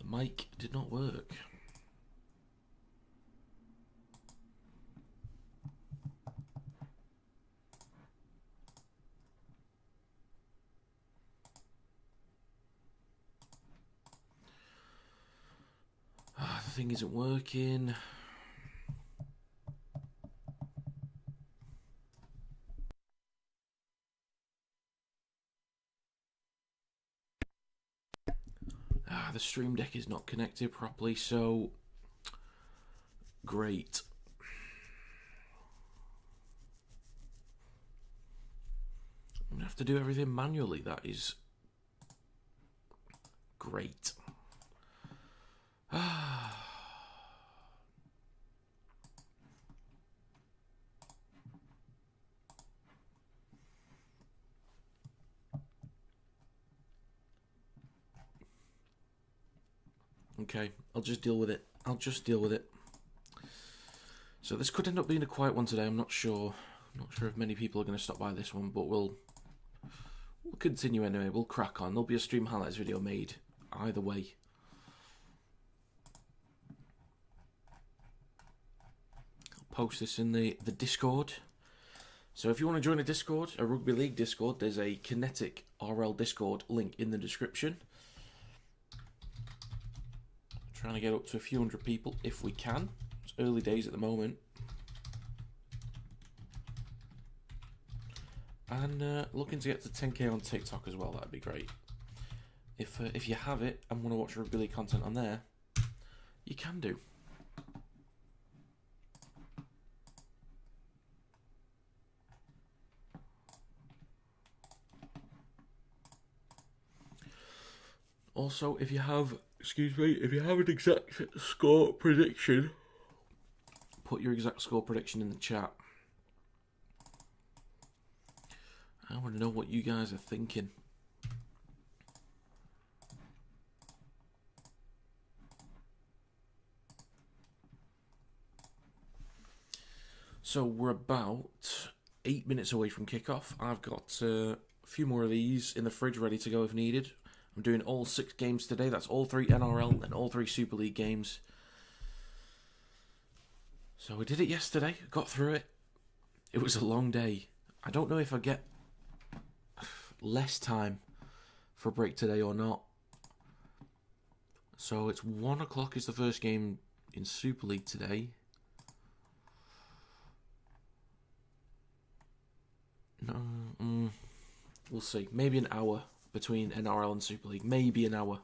The mic did not work. The thing isn't working. The stream deck is not connected properly, so great. I'm gonna have to do everything manually. That is great. Okay, I'll just deal with it. So this could end up being a quiet one today. I'm not sure. I'm not sure if many people are going to stop by this one, but we'll continue anyway. We'll crack on. There'll be a stream highlights video made either way. I'll post this in the Discord. So if you want to join a Discord, a Rugby League Discord, there's a Kinetic RL Discord link in the description. Trying to get up to a few hundred people if we can. It's early days at the moment. And looking to get to 10k on TikTok as well, that'd be great. If you have it and want to watch Rugby League content on there, you can do. Also, if you have an exact score prediction, put your exact score prediction in the chat. I want to know what you guys are thinking. So we're about 8 minutes away from kickoff. I've got a few more of these in the fridge ready to go if needed. I'm doing all 6 games today. That's all 3 NRL and all 3 Super League games. So we did it yesterday. Got through it. It was a long day. I don't know if I get less time for a break today or not. So it's 1 o'clock is the first game in Super League today. No, we'll see. Maybe an hour between NRL and Super League. Maybe an hour.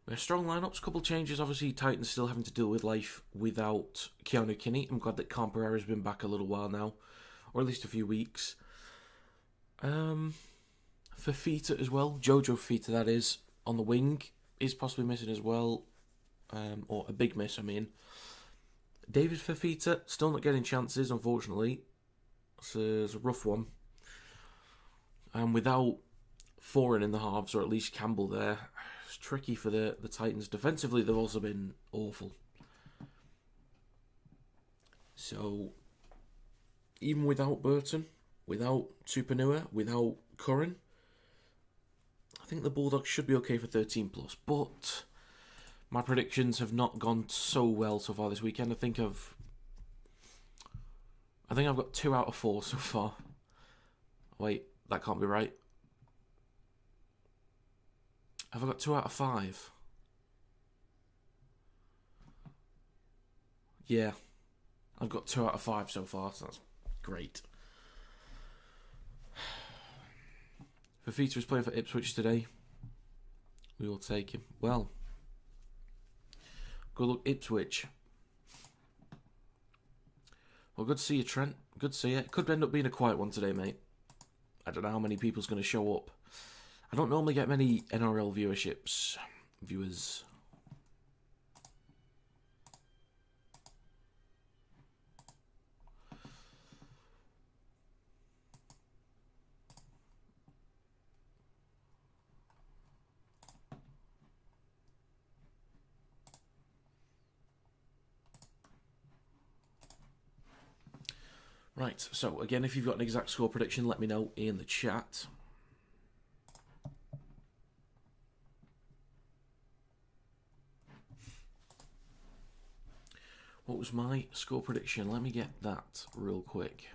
We're strong lineups, couple changes. Obviously, Titans still having to deal with life without Keanu Kinney. I'm glad that Canterbury has been back a little while now, or at least a few weeks. Fafita as well. Jojo Fafita, that is, on the wing, is possibly missing as well. Or a big miss, I mean. David Fafita, still not getting chances, unfortunately. It's a rough one. And without Foran in the halves, or at least Campbell there, it's tricky for the Titans. Defensively, they've also been awful. So, even without Burton, without Tupanua, without Curran, I think the Bulldogs should be okay for 13+. But my predictions have not gone so well so far this weekend. I think I've got 2 out of 4 so far. Wait, that can't be right. Have I got 2 out of 5? Yeah, I've got 2 out of 5 so far, so that's great. Fafita is playing for Ipswich today. We will take him. Well, good luck, Ipswich. Well, good to see you, Trent. Good to see you. It could end up being a quiet one today, mate. I don't know how many people's going to show up. I don't normally get many NRL viewers. Right, so again, if you've got an exact score prediction, let me know in the chat. What was my score prediction? Let me get that real quick.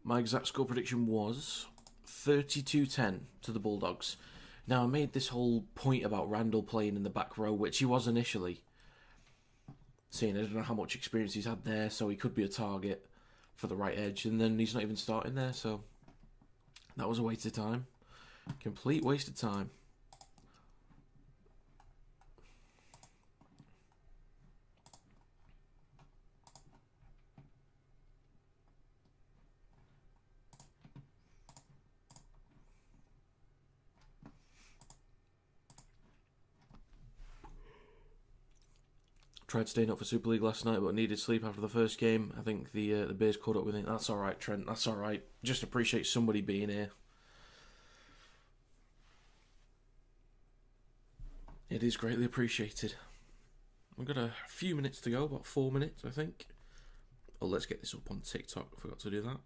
My exact score prediction was 32-10 to the Bulldogs. Now, I made this whole point about Randall playing in the back row, which he was initially. Seeing I don't know how much experience he's had there, so he could be a target for the right edge, and then he's not even starting there, so that was a waste of time. Complete waste of time. Tried staying up for Super League last night, but needed sleep after the first game. I think the Bears caught up with it. That's all right, Trent. That's all right. Just appreciate somebody being here. It is greatly appreciated. We've got a few minutes to go, about 4 minutes, I think. Oh, let's get this up on TikTok. I forgot to do that.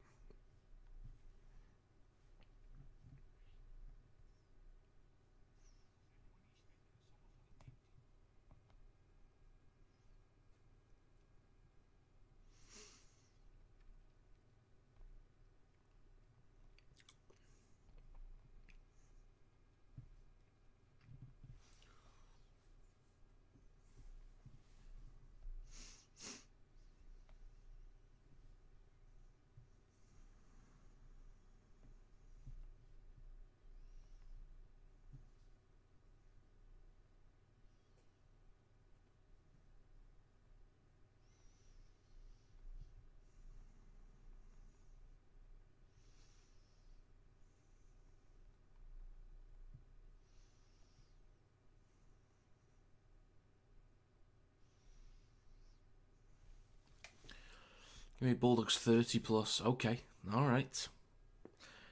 Give me Bulldogs 30 plus. Okay, all right.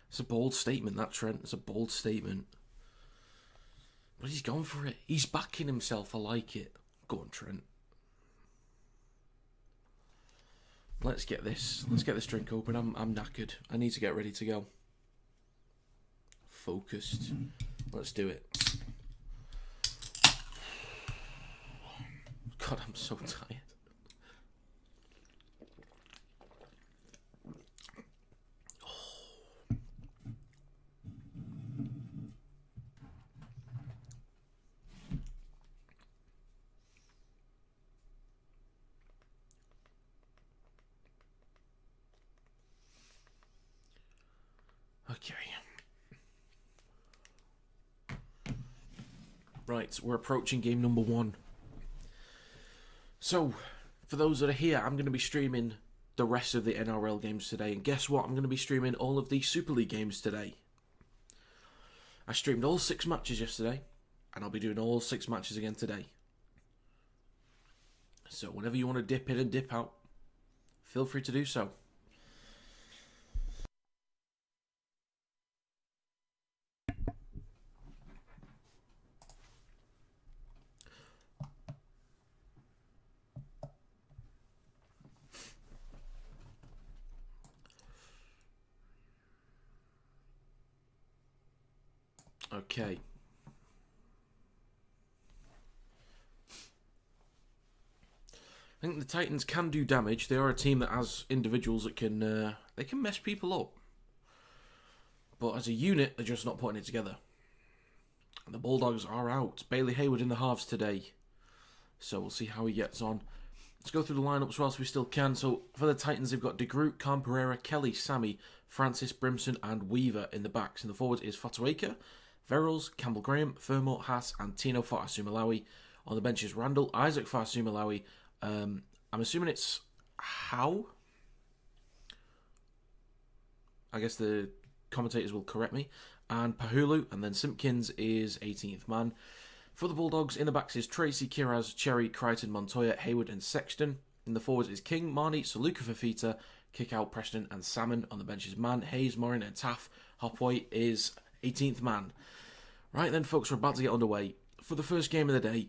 It's a bold statement, that, Trent. It's a bold statement. But he's gone for it. He's backing himself. I like it. Go on, Trent. Let's get this drink open. I'm knackered. I need to get ready to go. Focused. Let's do it. God, I'm so tired. Okay. Right, we're approaching game number 1. So, for those that are here, I'm going to be streaming the rest of the NRL games today. And guess what? I'm going to be streaming all of the Super League games today. I streamed all 6 matches yesterday, and I'll be doing all 6 matches again today. So, whenever you want to dip in and dip out, feel free to do so. Okay. I think the Titans can do damage. They are a team that has individuals that can they can mess people up. But as a unit, they're just not putting it together. And the Bulldogs are out. Bailey Hayward in the halves today. So we'll see how he gets on. Let's go through the lineups whilst we still can. So for the Titans, they've got De Groot, Khan Pereira, Kelly, Sammy, Francis, Brimson and Weaver in the backs. In the forwards is Fatuaker, Verrills, Campbell Graham, Fermor, Haas and Tino Fa'asuamaleaui. On the bench is Randall, Isaac Fa'asuamaleaui. I'm assuming it's How. I guess the commentators will correct me. And Pahulu, and then Simpkins is 18th man. For the Bulldogs, in the backs is Tracy, Kiraz, Cherry, Crichton, Montoya, Hayward and Sexton. In the forwards is King, Marnie, Saluka Fafita, Kickout, Preston and Salmon. On the bench is Mann, Hayes, Morin and Taff. Hopway is 18th man. Right then, folks, we're about to get underway. For the first game of the day,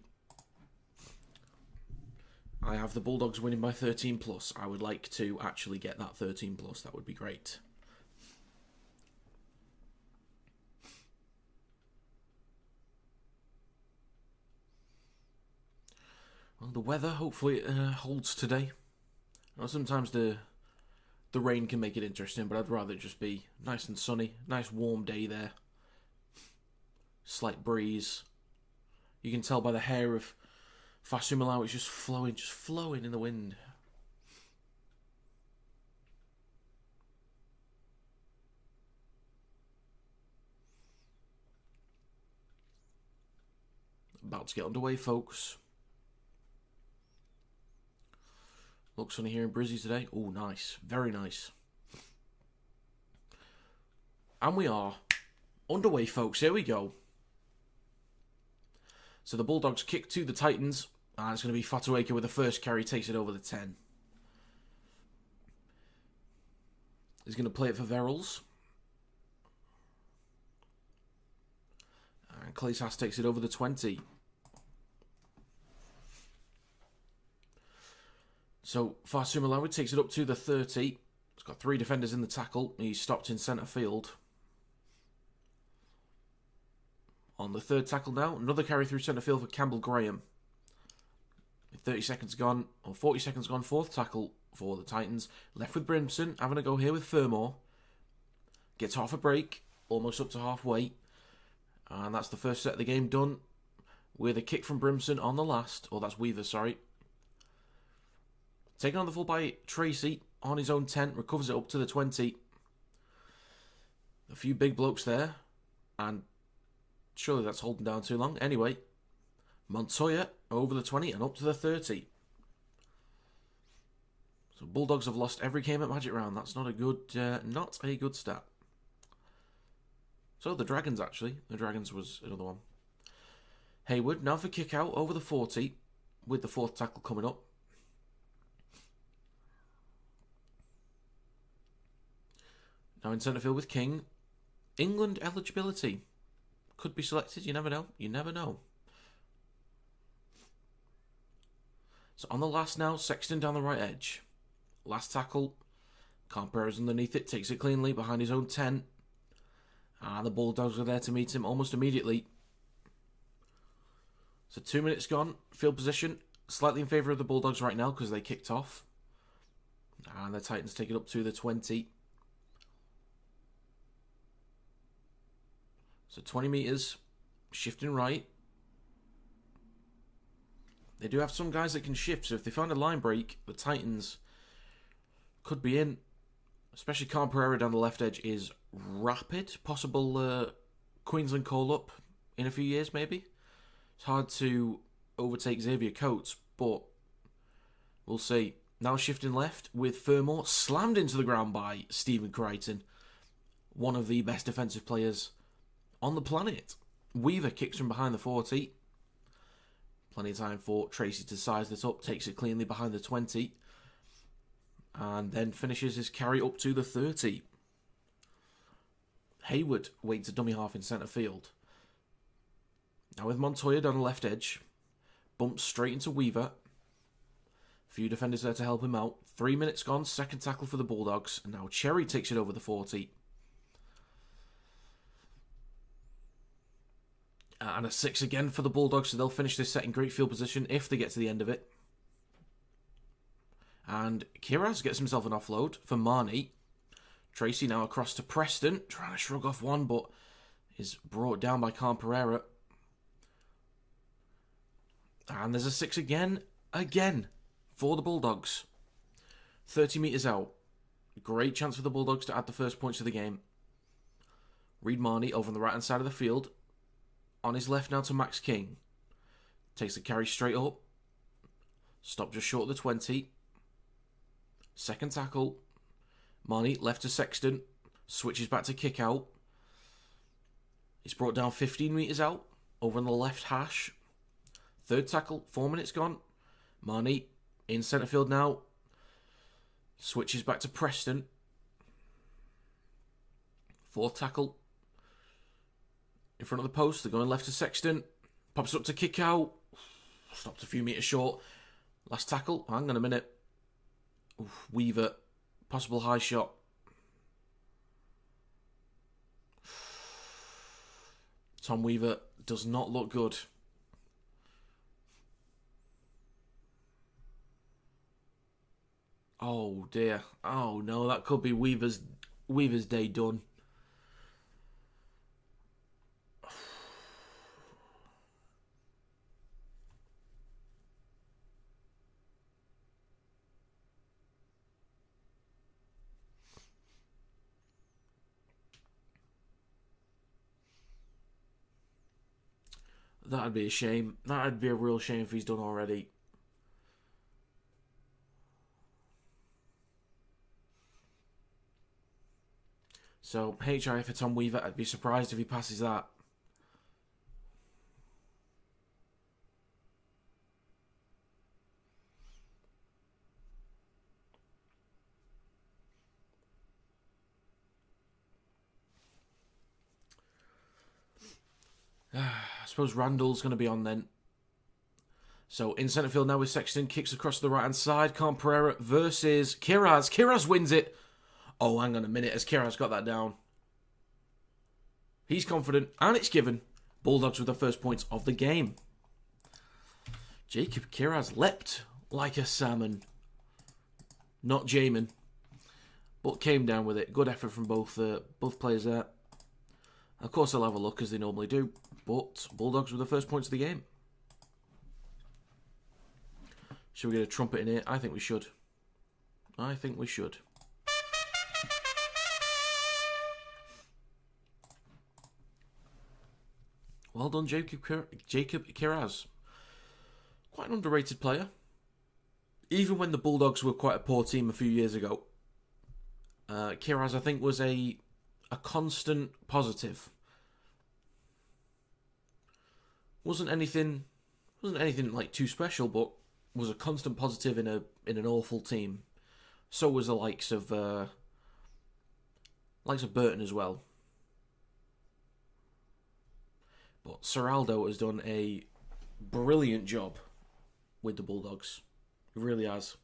I have the Bulldogs winning by 13 plus. I would like to actually get that 13 plus. That would be great. Well, the weather hopefully holds today. Well, sometimes the rain can make it interesting, but I'd rather it just be nice and sunny. Nice warm day there. Slight breeze. You can tell by the hair of Fasumalau, it's just flowing in the wind. About to get underway, folks. Looks sunny here in Brizzy today. Oh, nice. Very nice. And we are underway, folks. Here we go. So the Bulldogs kick to the Titans. And it's going to be Fatueka with the first carry. Takes it over the 10. He's going to play it for Verrills. And Clay Sass takes it over the 20. So Farsumalawi takes it up to the 30. He's got 3 defenders in the tackle. He's stopped in centre field. On the 3rd tackle now, another carry through centre field for Campbell Graham. 30 seconds gone, or 40 seconds gone, 4th tackle for the Titans. Left with Brimson, having a go here with Fermor. Gets half a break, almost up to halfway. And that's the first set of the game done with a kick from Brimson on the last. Oh, that's Weaver, sorry. Taken on the full by Tracy on his own 10, recovers it up to the 20. A few big blokes there, and surely that's holding down too long. Anyway, Montoya over the 20 and up to the 30. So Bulldogs have lost every game at Magic Round. That's not a good stat. So the Dragons, actually. The Dragons was another one. Hayward now for kick out over the 40 with the 4th tackle coming up. Now in centre field with King. England eligibility. Could be selected, you never know. You never know. So on the last now, Sexton down the right edge. Last tackle. Carper's underneath it, takes it cleanly behind his own 10. And the Bulldogs are there to meet him almost immediately. So 2 minutes gone. Field position slightly in favour of the Bulldogs right now because they kicked off. And the Titans take it up to the 20. So 20 metres, shifting right. They do have some guys that can shift, so if they find a line break, the Titans could be in. Especially Khan Pereira down the left edge is rapid. Possible Queensland call-up in a few years, maybe. It's hard to overtake Xavier Coates, but we'll see. Now shifting left with Fermor, slammed into the ground by Stephen Crichton. One of the best defensive players on the planet. Weaver kicks from behind the 40. Plenty of time for Tracy to size this up. Takes it cleanly behind the 20. And then finishes his carry up to the 30. Hayward waits a dummy half in centre field. Now with Montoya down the left edge. Bumps straight into Weaver. A few defenders there to help him out. 3 minutes gone. 2nd tackle for the Bulldogs. And now Cherry takes it over the 40. And a 6 again for the Bulldogs, so they'll finish this set in great field position if they get to the end of it. And Kiraz gets himself an offload for Marnie. Tracy now across to Preston, trying to shrug off one, but is brought down by Khan Pereira. And there's a 6 again for the Bulldogs. 30 metres out. Great chance for the Bulldogs to add the first points of the game. Reed Marnie over on the right-hand side of the field. On his left now to Max King. Takes the carry straight up. Stopped just short of the 20. 2nd tackle. Marnie left to Sexton. Switches back to kick out. He's brought down 15 metres out. Over on the left hash. 3rd tackle. 4 minutes gone. Marnie in centre field now. Switches back to Preston. 4th tackle. In front of the post, they're going left to Sexton. Pops up to kick out. Stopped a few metres short. Last tackle. Hang on a minute. Oof, Weaver. Possible high shot. Tom Weaver does not look good. Oh dear. Oh no, that could be Weaver's day done. That'd be a shame. That'd be a real shame if he's done already. So, HI for Tom Weaver. I'd be surprised if he passes that. I suppose Randall's going to be on then. So, in centre field now with Sexton. Kicks across to the right-hand side. Pereira versus Kiraz. Kiraz wins it. Oh, hang on a minute. Has Kiraz got that down? He's confident. And it's given. Bulldogs with the first points of the game. Jacob Kiraz leapt like a salmon. Not Jamin. But came down with it. Good effort from both players there. Of course, they'll have a look as they normally do. But Bulldogs with the first points of the game. Should we get a trumpet in here? I think we should. I think we should. Well done, Jacob Kiraz. Quite an underrated player. Even when the Bulldogs were quite a poor team a few years ago, Kiraz, I think, was a constant positive. Wasn't anything like too special, but was a constant positive in an awful team. So was the likes of Burton as well. But Seraldo has done a brilliant job with the Bulldogs. He really has.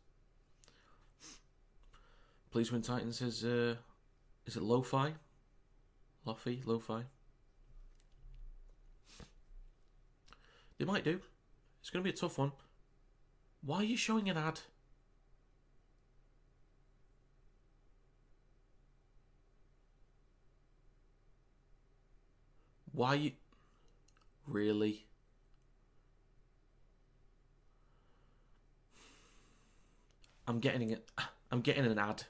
Please win Titans is it Lo-Fi? Lo-Fi? They might do. It's going to be a tough one. Why are you showing an ad? Why you... Really? I'm getting an ad.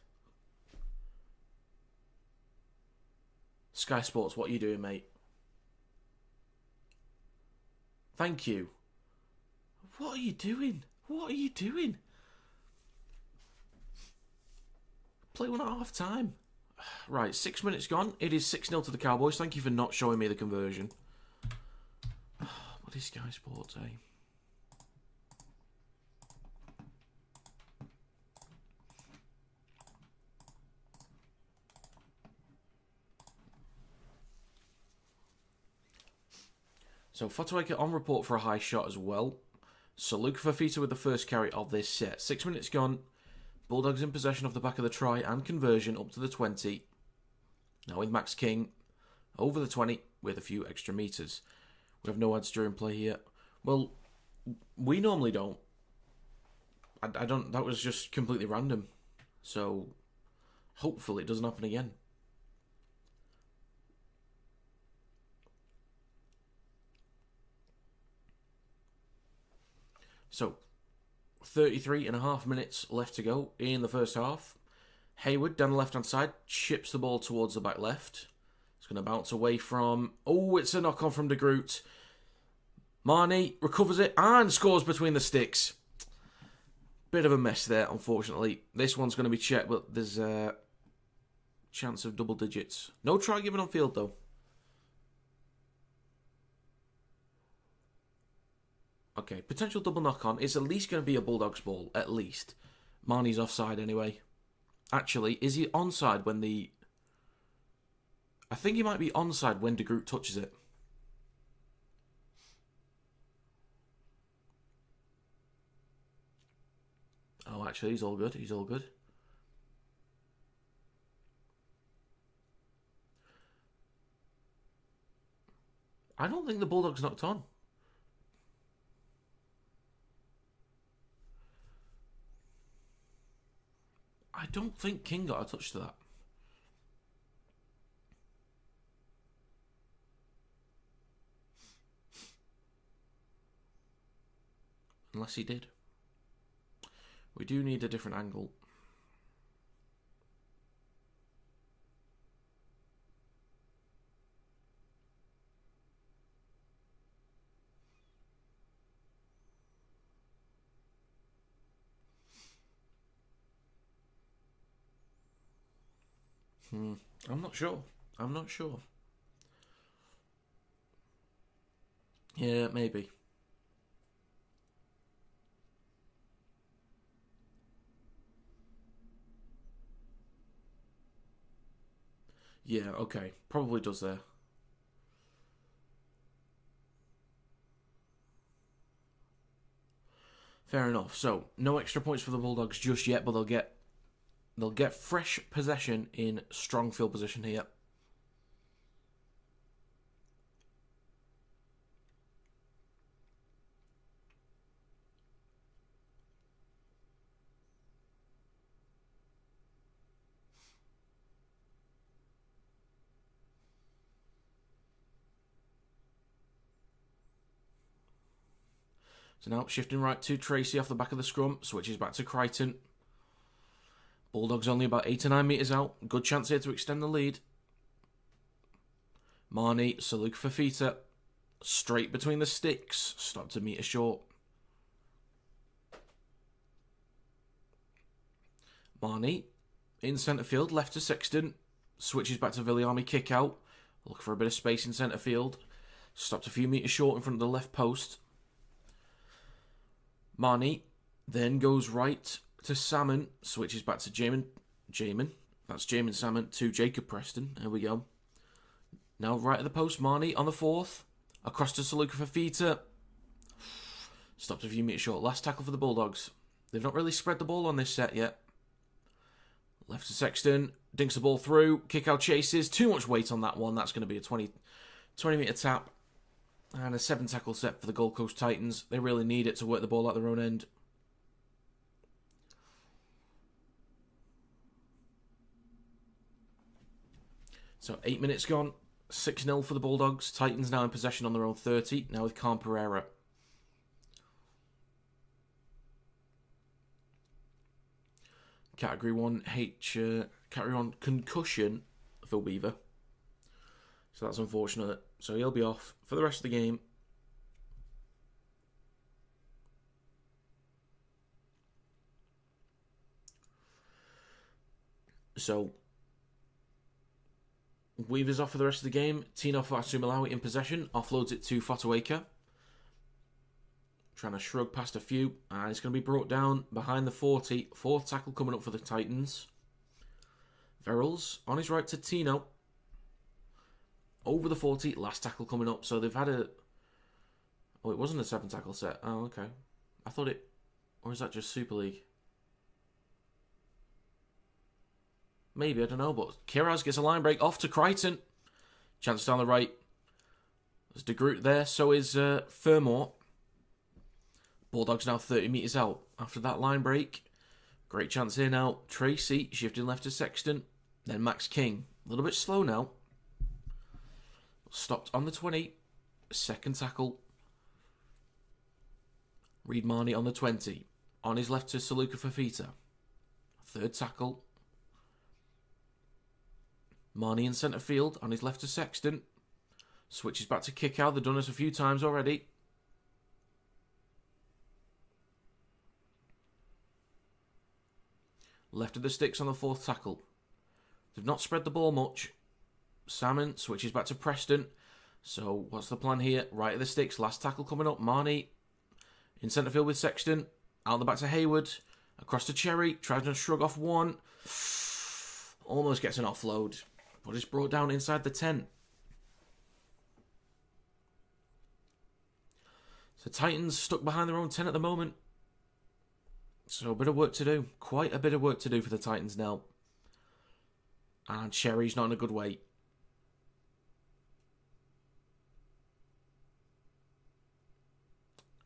Sky Sports, what are you doing, mate? Thank you. What are you doing? What are you doing? Play one at half time. Right, 6 minutes gone. It is 6-0 to the Cowboys. Thank you for not showing me the conversion. What is Sky Sports, eh? So, Fotuaika on report for a high shot as well. So, Luke Fafita with the first carry of this set. 6 minutes gone. Bulldogs in possession of the back of the try and conversion up to the 20. Now with Max King over the 20 with a few extra metres. We have no ads during play here. Well, we normally don't. I don't. That was just completely random. So, hopefully it doesn't happen again. So, 33.5 minutes left to go in the first half. Hayward down the left-hand side chips the ball towards the back left. It's going to bounce away from... Oh, it's a knock-on from De Groot. Marnie recovers it and scores between the sticks. Bit of a mess there, unfortunately. This one's going to be checked, but there's a chance of double digits. No try given on field, though. Okay, potential double knock-on. It's at least going to be a Bulldogs ball, at least. Marnie's offside anyway. Actually, is he onside when the... I think he might be onside when De Groot touches it. actually. He's all good. He's all good. I don't think the Bulldogs knocked on. I don't think King got a touch to that. Unless he did. We do need a different angle. I'm not sure. I'm not sure. Yeah, maybe. Yeah, okay. Probably does there. Fair enough. So, no extra points for the Bulldogs just yet, but they'll get fresh possession in strong field position here. So now shifting right to Tracy off the back of the scrum, switches back to Crichton. Bulldogs only about 8 to 9 metres out. Good chance here to extend the lead. Marnie, Saluk Fafita. Straight between the sticks. Stopped a metre short. Marnie in centre field, left to Sexton. Switches back to Viliami, kick out. Look for a bit of space in centre field. Stopped a few metres short in front of the left post. Marnie then goes right to Salmon. Switches back to Jamin. That's Jamin Salmon to Jacob Preston. There we go. Now right at the post, Marnie on the fourth. Across to Saluka Fafita. Stopped a few metres short. Last tackle for the Bulldogs. They've not really spread the ball on this set yet. Left to Sexton. Dinks the ball through. Kick out chases. Too much weight on that one. That's going to be a 20 metre tap. And a 7 tackle set for the Gold Coast Titans. They really need it to work the ball at their own end. So 8 minutes gone. 6-0 for the Bulldogs. Titans now in possession on their own 30. Now with Khan Pereira. Category 1 Category 1 concussion for Weaver. So that's unfortunate. So he'll be off for the rest of the game. So Weaver's off for the rest of the game. Tino Fa'asumalawi in possession. Offloads it to Fotuaker. Trying to shrug past a few. And it's going to be brought down behind the 40. Fourth tackle coming up for the Titans. Verrills on his right to Tino. Over the 40. Last tackle coming up. So they've had a... Oh, it wasn't a 7 tackle set. Oh, okay. I thought it... Or is that just Super League? Maybe, I don't know. But Kiraz gets a line break off to Crichton. Chance down the right. There's De Groot there. So is Fermor. Bulldogs now 30 metres out after that line break. Great chance here now. Tracy shifting left to Sexton. Then Max King. A little bit slow now. Stopped on the 20. Second tackle. Reed Marnie on the 20. On his left to Saluka Fafita. Third tackle. Marnie in centre field. On his left to Sexton. Switches back to kick out. They've done this a few times already. Left of the sticks on the fourth tackle. They've not spread the ball much. Salmon switches back to Preston. So what's the plan here? Right of the sticks. Last tackle coming up. Marnie in centre field with Sexton. Out the back to Hayward. Across to Cherry. Tries to shrug off one. Almost gets an offload. But it's brought down inside the 10. So Titans stuck behind their own 10 at the moment. So a bit of work to do. Quite a bit of work to do for the Titans now. And Cherry's not in a good way.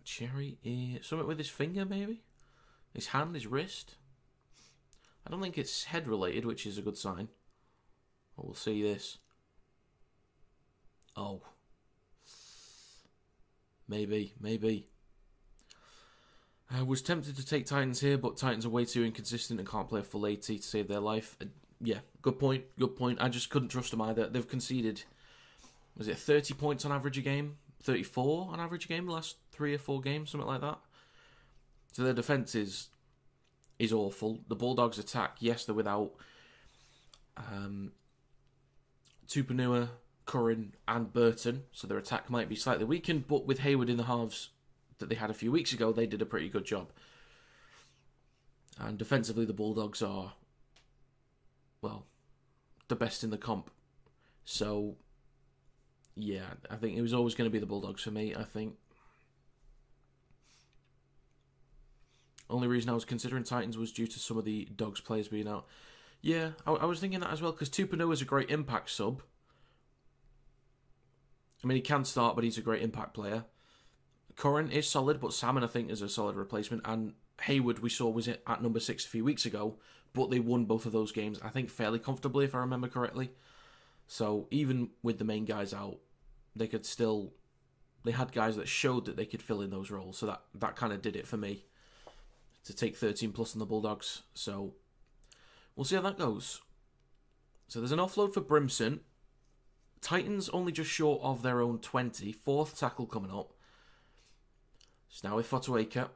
Cherry is... something with his finger, maybe? His hand, his wrist? I don't think it's head-related, which is a good sign. But we'll see this. Oh. Maybe. I was tempted to take Titans here, but Titans are way too inconsistent and can't play a full 80 to save their life. Yeah, good point. I just couldn't trust them either. They've conceded, was it 30 points on average a game? 34 on average a game the last 3 or 4 games, something like that. So their defence is awful. The Bulldogs attack, yes, they're without Tupanua, Curran and Burton, so their attack might be slightly weakened, but with Hayward in the halves that they had a few weeks ago, they did a pretty good job. And defensively, the Bulldogs are, well, the best in the comp. So, yeah, I think it was always going to be the Bulldogs for me, I think. Only reason I was considering Titans was due to some of the Dogs players being out. Yeah, I was thinking that as well, because Tupanua is a great impact sub. I mean, he can start, but he's a great impact player. Curran is solid, but Salmon, I think, is a solid replacement. And Hayward, we saw, was at number 6 a few weeks ago, but they won both of those games, I think, fairly comfortably, if I remember correctly. So even with the main guys out, they could still... they had guys that showed that they could fill in those roles. So that kind of did it for me to take 13 plus on the Bulldogs. So we'll see how that goes. So there's an offload for Brimson. Titans only just short of their own 20. 4th tackle coming up. So now with Fotuaika.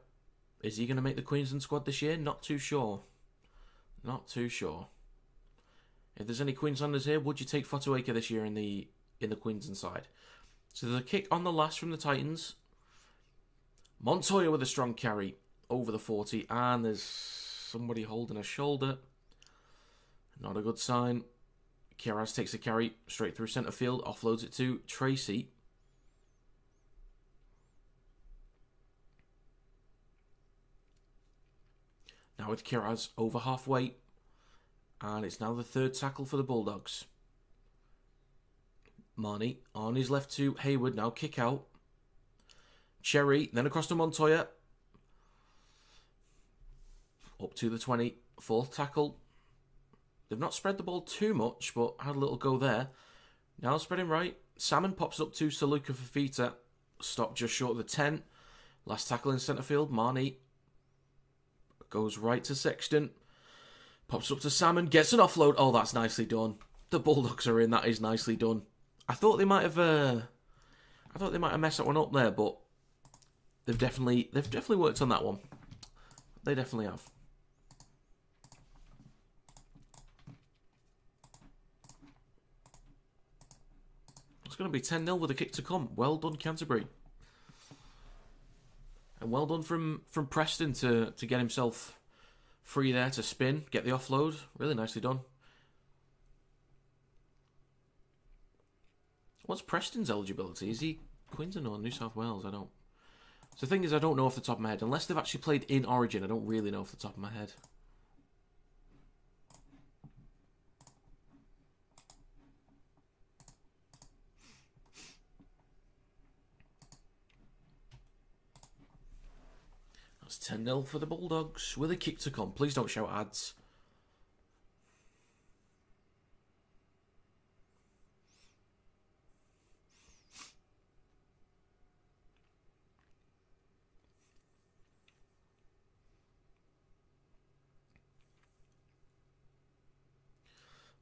Is he going to make the Queensland squad this year? Not too sure. If there's any Queenslanders here, would you take Fotuaika this year in the Queensland side? So the kick on the last from the Titans. Montoya with a strong carry over the 40. And there's somebody holding a shoulder. Not a good sign. Kiraz takes a carry straight through centre field. Offloads it to Tracy. Now with Kiraz over halfway. And it's now the 3rd tackle for the Bulldogs. Marnie on his left to Hayward. Now kick out. Cherry. Then across to Montoya. Up to the 20. 4th tackle. They've not spread the ball too much, but had a little go there. Now spreading right. Salmon pops up to Saluka Fafita. Stopped just short of the 10. Last tackle in centre field. Marnie goes right to Sexton. Pops up to Salmon. Gets an offload. Oh, that's nicely done. The Bulldogs are in. That is nicely done. I thought they might have messed that one up there, but they've definitely worked on that one. They definitely have. It's going to be 10-0 with a kick to come. Well done, Canterbury. And well done from Preston to get himself free there to spin, get the offload. Really nicely done. What's Preston's eligibility? Is he Queensland or New South Wales? I don't. So the thing is, I don't know off the top of my head. Unless they've actually played in Origin, I don't really know off the top of my head. That's 10-0 for the Bulldogs with a kick to come. Please don't shout ads.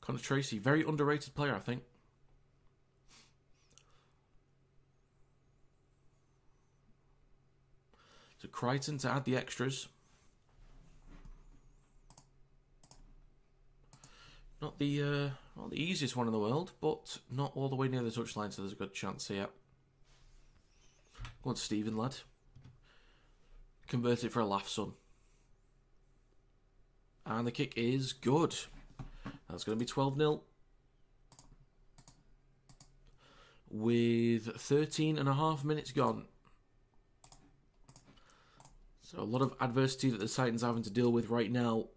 Connor Tracy, very underrated player, I think. So Crichton to add the extras. Not the easiest one in the world, but not all the way near the touchline, so there's a good chance here. Go on, Stephen, lad. Convert it for a laugh, son. And the kick is good. That's going to be 12-0. With 13 and a half minutes gone. So a lot of adversity that the Titans are having to deal with right now.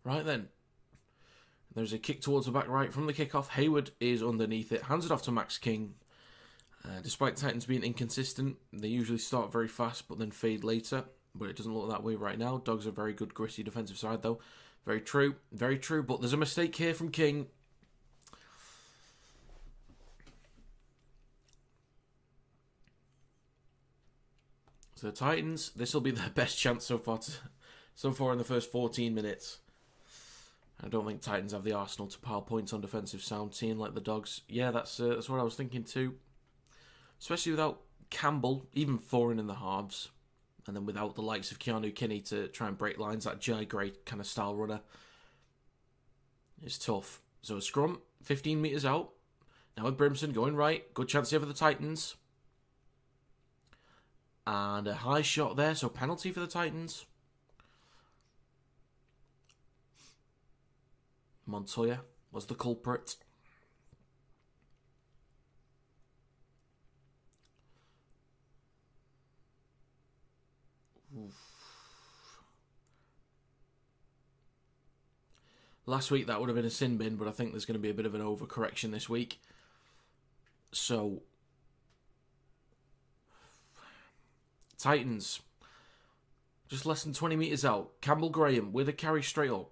Right then. There's a kick towards the back right from the kickoff. Hayward is underneath it. Hands it off to Max King. Despite Titans being inconsistent, they usually start very fast but then fade later. But it doesn't look that way right now. Dogs are a very good, gritty defensive side though. Very true. Very true. But there's a mistake here from King. So the Titans, this will be their best chance so far in the first 14 minutes. I don't think Titans have the arsenal to pile points on defensive sound team like the Dogs. Yeah, that's what I was thinking too. Especially without Campbell, even foreign in the halves. And then without the likes of Keanu Kinney to try and break lines, that Jai Gray kind of style runner. It's tough. So a scrum, 15 metres out. Now with Brimson going right. Good chance here for the Titans. And a high shot there, so penalty for the Titans. Montoya was the culprit. Oof. Last week that would have been a sin bin, but I think there's going to be a bit of an overcorrection this week. So, Titans, just less than 20 metres out. Campbell Graham with a carry straight up.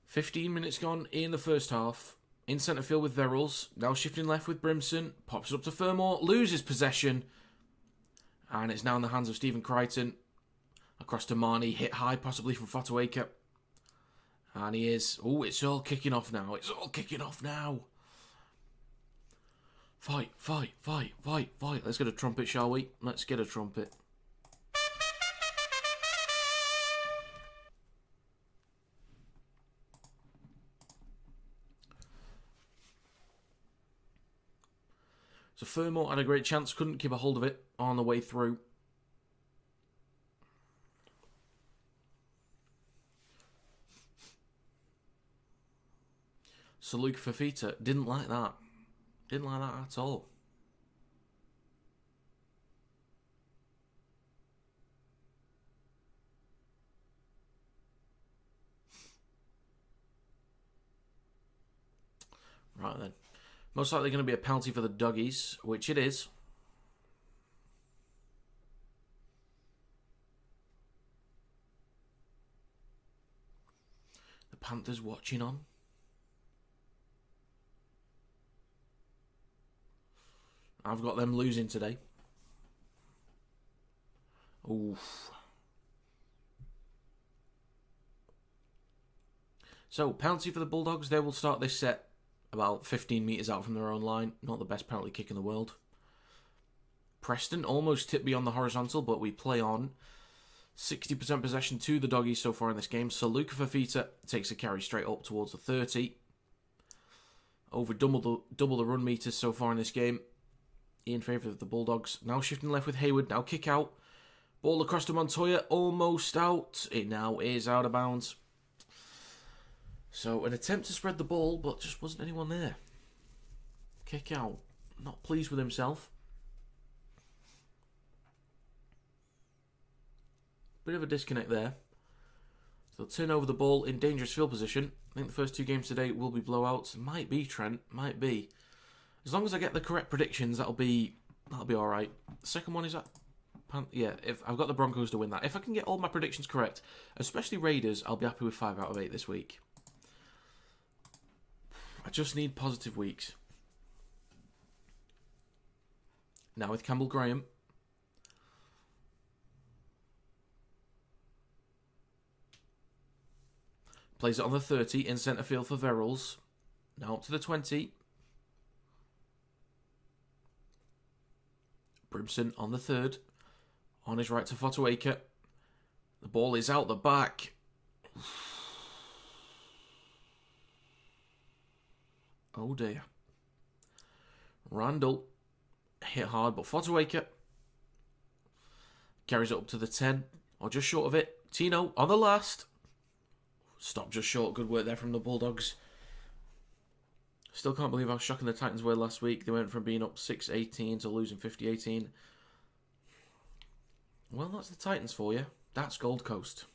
15 minutes gone in the first half. In centre field with Verrills. Now shifting left with Brimson. Pops it up to Fermor. Loses possession. And it's now in the hands of Stephen Crichton. Across to Marnie. Hit high possibly from Fotuaker. And he is. Oh, it's all kicking off now. It's all kicking off now. Fight, fight, fight, fight, fight. Let's get a trumpet, shall we? Let's get a trumpet. So Fermor had a great chance, couldn't keep a hold of it on the way through. So Luke Fafita didn't like that. Didn't like that at all. Right then. Most likely going to be a penalty for the Doggies, which it is. The Panthers watching on. I've got them losing today. Oof. So, penalty for the Bulldogs. They will start this set about 15 metres out from their own line. Not the best penalty kick in the world. Preston almost tipped beyond the horizontal, but we play on. 60% possession to the Doggies so far in this game. So Luca Fafita takes a carry straight up towards the 30. Over double the run meters so far in this game. In favour of the Bulldogs. Now shifting left with Hayward. Now kick out. Ball across to Montoya. Almost out. It now is out of bounds. So, an attempt to spread the ball, but just wasn't anyone there. Kick out. Not pleased with himself. Bit of a disconnect there. So, they'll turn over the ball in dangerous field position. I think the first two games today will be blowouts. Might be, Trent. Might be. As long as I get the correct predictions, that'll be alright. The second one is that... Yeah, if I've got the Broncos to win that. If I can get all my predictions correct, especially Raiders, I'll be happy with 5 out of 8 this week. I just need positive weeks. Now with Campbell Graham. Plays it on the 30 in centre field for Verrills. Now up to the 20. Brimson on the 3rd. On his right to Fotuaker. The ball is out the back. Oh dear. Randall hit hard, but Fotuaker carries it up to the 10, or just short of it. Tino on the last. Stop just short. Good work there from the Bulldogs. Still can't believe how shocking the Titans were last week. They went from being up 6-18 to losing 50-18. Well, that's the Titans for you. That's Gold Coast.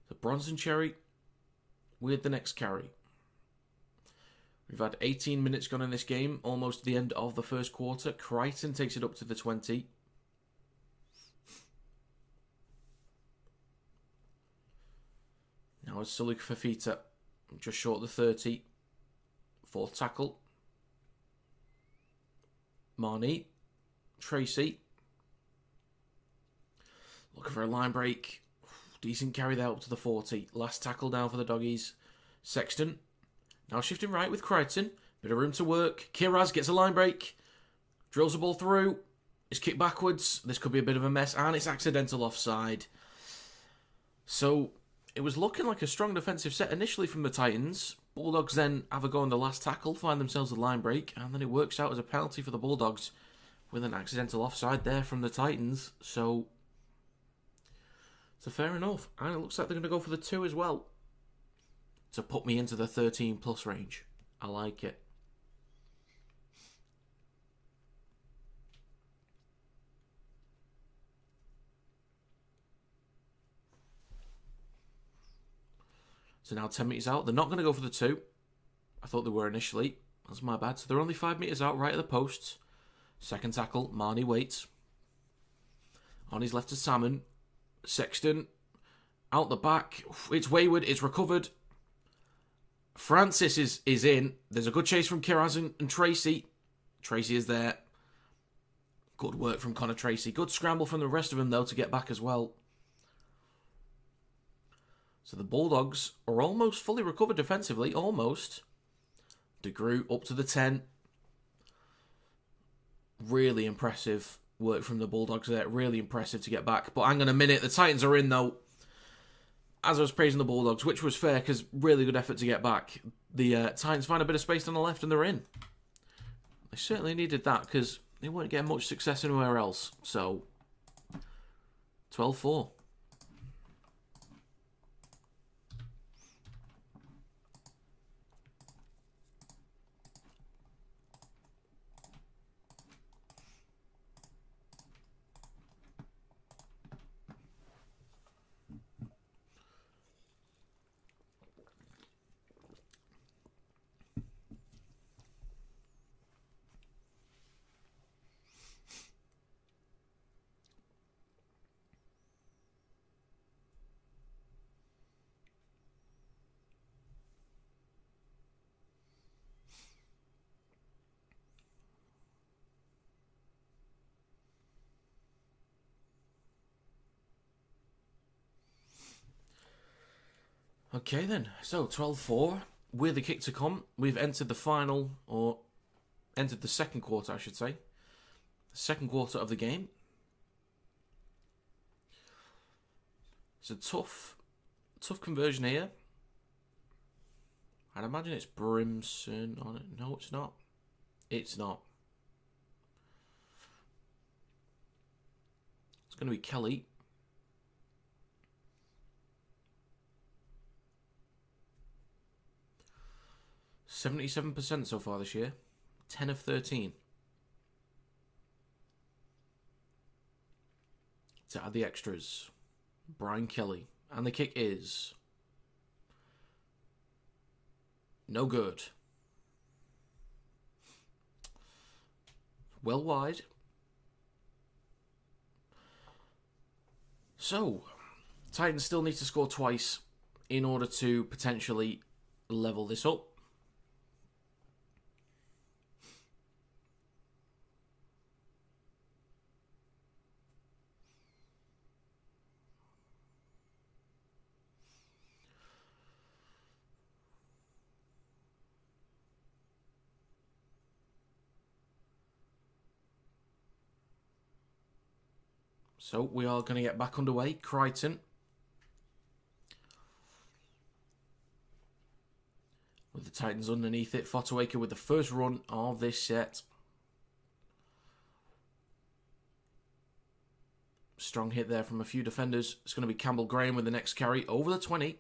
The Bronson Cherry with the next carry. We've had 18 minutes gone in this game, almost the end of the first quarter. Crichton takes it up to the 20. Now it's Suluk Fafita, just short of the 30. Fourth tackle. Marnie. Tracy. Looking for a line break. Decent carry there up to the 40. Last tackle down for the doggies. Sexton. Now shifting right with Crichton. Bit of room to work. Kiraz gets a line break. Drills the ball through. It's kicked backwards. This could be a bit of a mess. And it's accidental offside. So it was looking like a strong defensive set initially from the Titans. Bulldogs then have a go on the last tackle. Find themselves a line break. And then it works out as a penalty for the Bulldogs. With an accidental offside there from the Titans. So fair enough. And it looks like they're going to go for the 2 as well. To put me into the 13 plus range. I like it. So now 10 metres out. They're not going to go for the 2. I thought they were initially. That's my bad. So they're only 5 metres out right at the posts. Second tackle. Marnie waits. On his left to Salmon. Sexton. Out the back. It's wayward. It's recovered. Francis is in. There's a good chase from Kiraz and Tracy. Tracy is there. Good work from Connor Tracy. Good scramble from the rest of them, though, to get back as well. So the Bulldogs are almost fully recovered defensively. Almost. DeGroot up to the 10. Really impressive work from the Bulldogs there. Really impressive to get back. But hang on a minute. The Titans are in, though. As I was praising the Bulldogs, which was fair because really good effort to get back, the Titans find a bit of space on the left and they're in. They certainly needed that because they weren't getting much success anywhere else. So, 12-4. Okay then, so 12-4. With the kick to come, we've entered the final, or entered the second quarter, I should say. The second quarter of the game. It's a tough conversion here. I'd imagine it's Brimson on it. No, it's not. It's not. It's going to be Kelly. %77% so far this year. 10 of 13. To add the extras. Brian Kelly. And the kick is no good. Well wide. So, Titans still need to score twice in order to potentially level this up. So we are going to get back underway. Crichton. With the Titans underneath it. Fotuaker with the first run of this set. Strong hit there from a few defenders. It's going to be Campbell Graham with the next carry over the 20.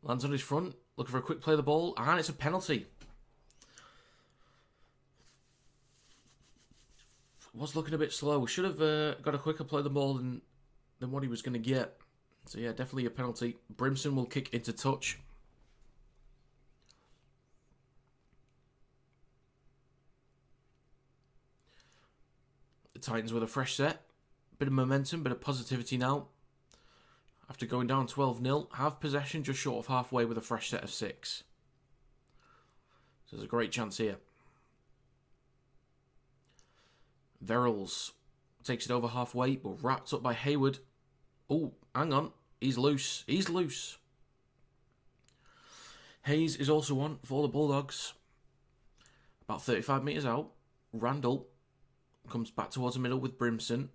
Lands on his front. Looking for a quick play of the ball. And it's a penalty. Was looking a bit slow. Should have got a quicker play of the ball than what he was going to get. So yeah, definitely a penalty. Brimson will kick into touch. The Titans with a fresh set. Bit of momentum, bit of positivity now. After going down 12-0, have possession just short of halfway with a fresh set of 6. So there's a great chance here. Verrills takes it over halfway, but wrapped up by Hayward. Oh, hang on. He's loose. He's loose. Hayes is also on for the Bulldogs. About 35 metres out. Randall comes back towards the middle with Brimson.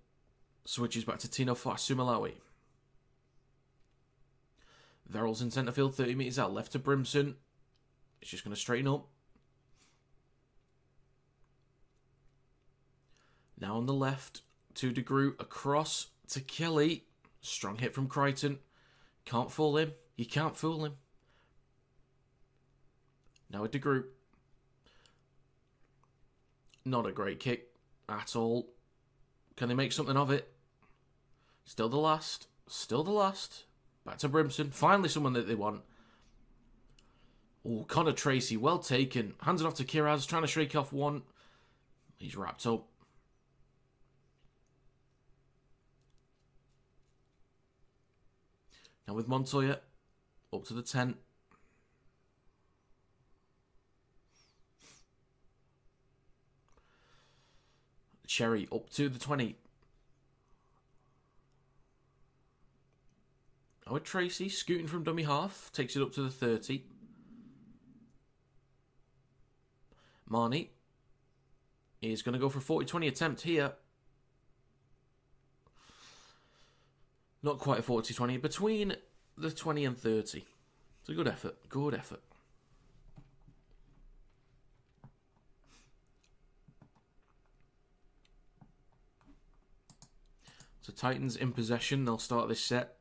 Switches back to Tino Fasumalawi. Verrills in centre field, 30 metres out. Left to Brimson. It's just going to straighten up. Now on the left, to DeGroot, across to Kelly. Strong hit from Crichton. Can't fool him. You can't fool him. Now with DeGroot. Not a great kick at all. Can they make something of it? Still the last. Still the last. Back to Brimson. Finally someone that they want. Oh, Connor Tracy. Well taken. Hands it off to Kiraz. Trying to shake off one. He's wrapped up. Now with Montoya, up to the 10. Cherry up to the 20. Now with Tracy, scooting from dummy half, takes it up to the 30. Marnie is going to go for a 40-20 attempt here. Not quite a 40-20. Between the 20 and 30. It's a good effort. Good effort. So Titans in possession. They'll start this set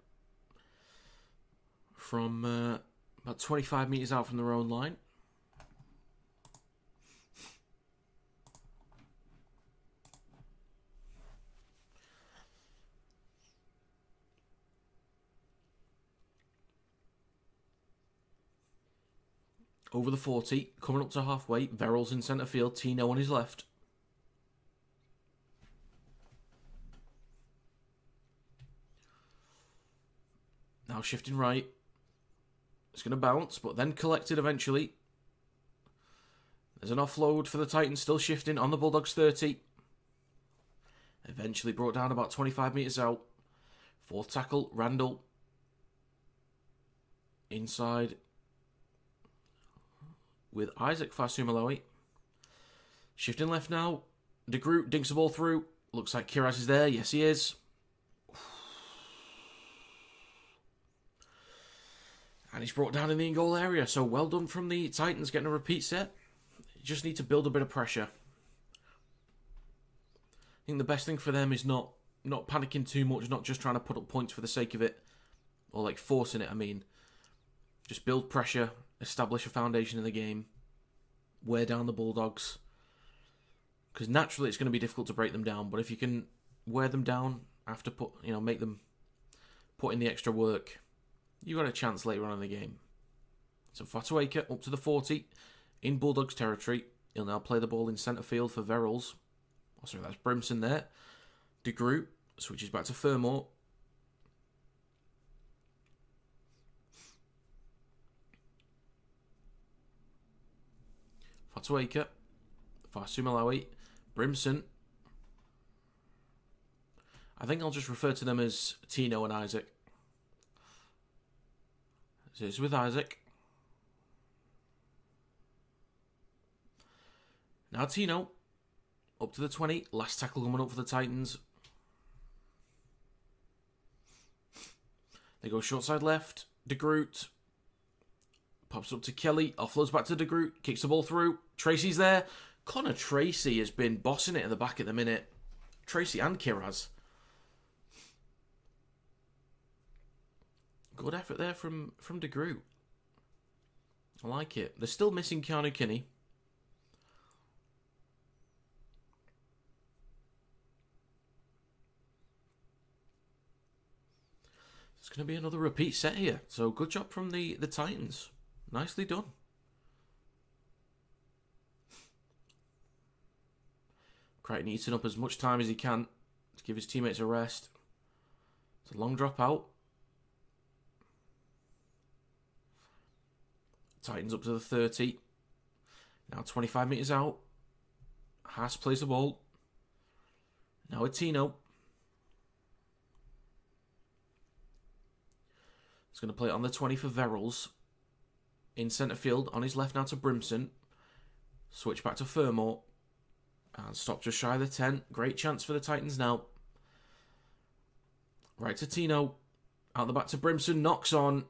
from about 25 metres out from their own line. Over the 40, coming up to halfway. Verrills in centre field, Tino on his left. Now shifting right. It's going to bounce, but then collected eventually. There's an offload for the Titans, still shifting on the Bulldogs 30. Eventually brought down about 25 metres out. Fourth tackle, Randall. Inside with Isaac Fasumalawi. Shifting left now. DeGroot dinks the ball through. Looks like Kiraz is there. Yes, he is. And he's brought down in the in-goal area. So well done from the Titans getting a repeat set. You just need to build a bit of pressure. I think the best thing for them is not panicking too much, not just trying to put up points for the sake of it. Or like forcing it, I mean. Just build pressure. Establish a foundation in the game, wear down the Bulldogs, because naturally it's going to be difficult to break them down. But if you can wear them down after make them put in the extra work, you got a chance later on in the game. So Fotuaker up to the 40 in Bulldogs territory. He'll now play the ball in centre field for Verrills. Oh, sorry, that's Brimson there. DeGroot switches back to Fermor. Fotuaker, Fasumalawi, Brimson. I think I'll just refer to them as Tino and Isaac. So it's with Isaac. Now Tino, up to the 20. Last tackle coming up for the Titans. They go short side left. De Groot pops up to Kelly. Offloads back to De Groot. Kicks the ball through. Tracy's there. Connor Tracy has been bossing it at the back at the minute. Tracy and Kiraz. Good effort there from De Groot. I like it. They're still missing Keanu Kinney. It's going to be another repeat set here. So good job from the Titans. Nicely done. Crichton eating up as much time as he can to give his teammates a rest. It's a long drop out. Titans up to the 30. Now 25 metres out. Haas plays the ball. Now a Tino. He's going to play it on the 20 for Verrills. In centre field, on his left now to Brimson. Switch back to Fermor. And stop just shy of the 10. Great chance for the Titans now. Right to Tino. Out the back to Brimson. Knocks on.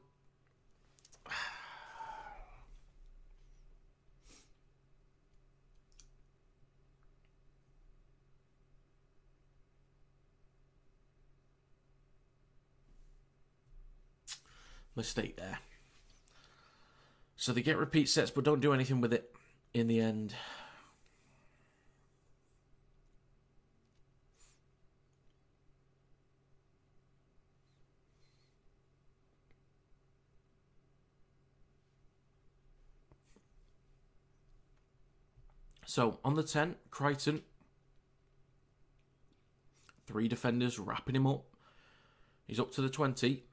Mistake there. So they get repeat sets but don't do anything with it in the end. So on the 10, Crichton. 3 defenders wrapping him up. He's up to the 20.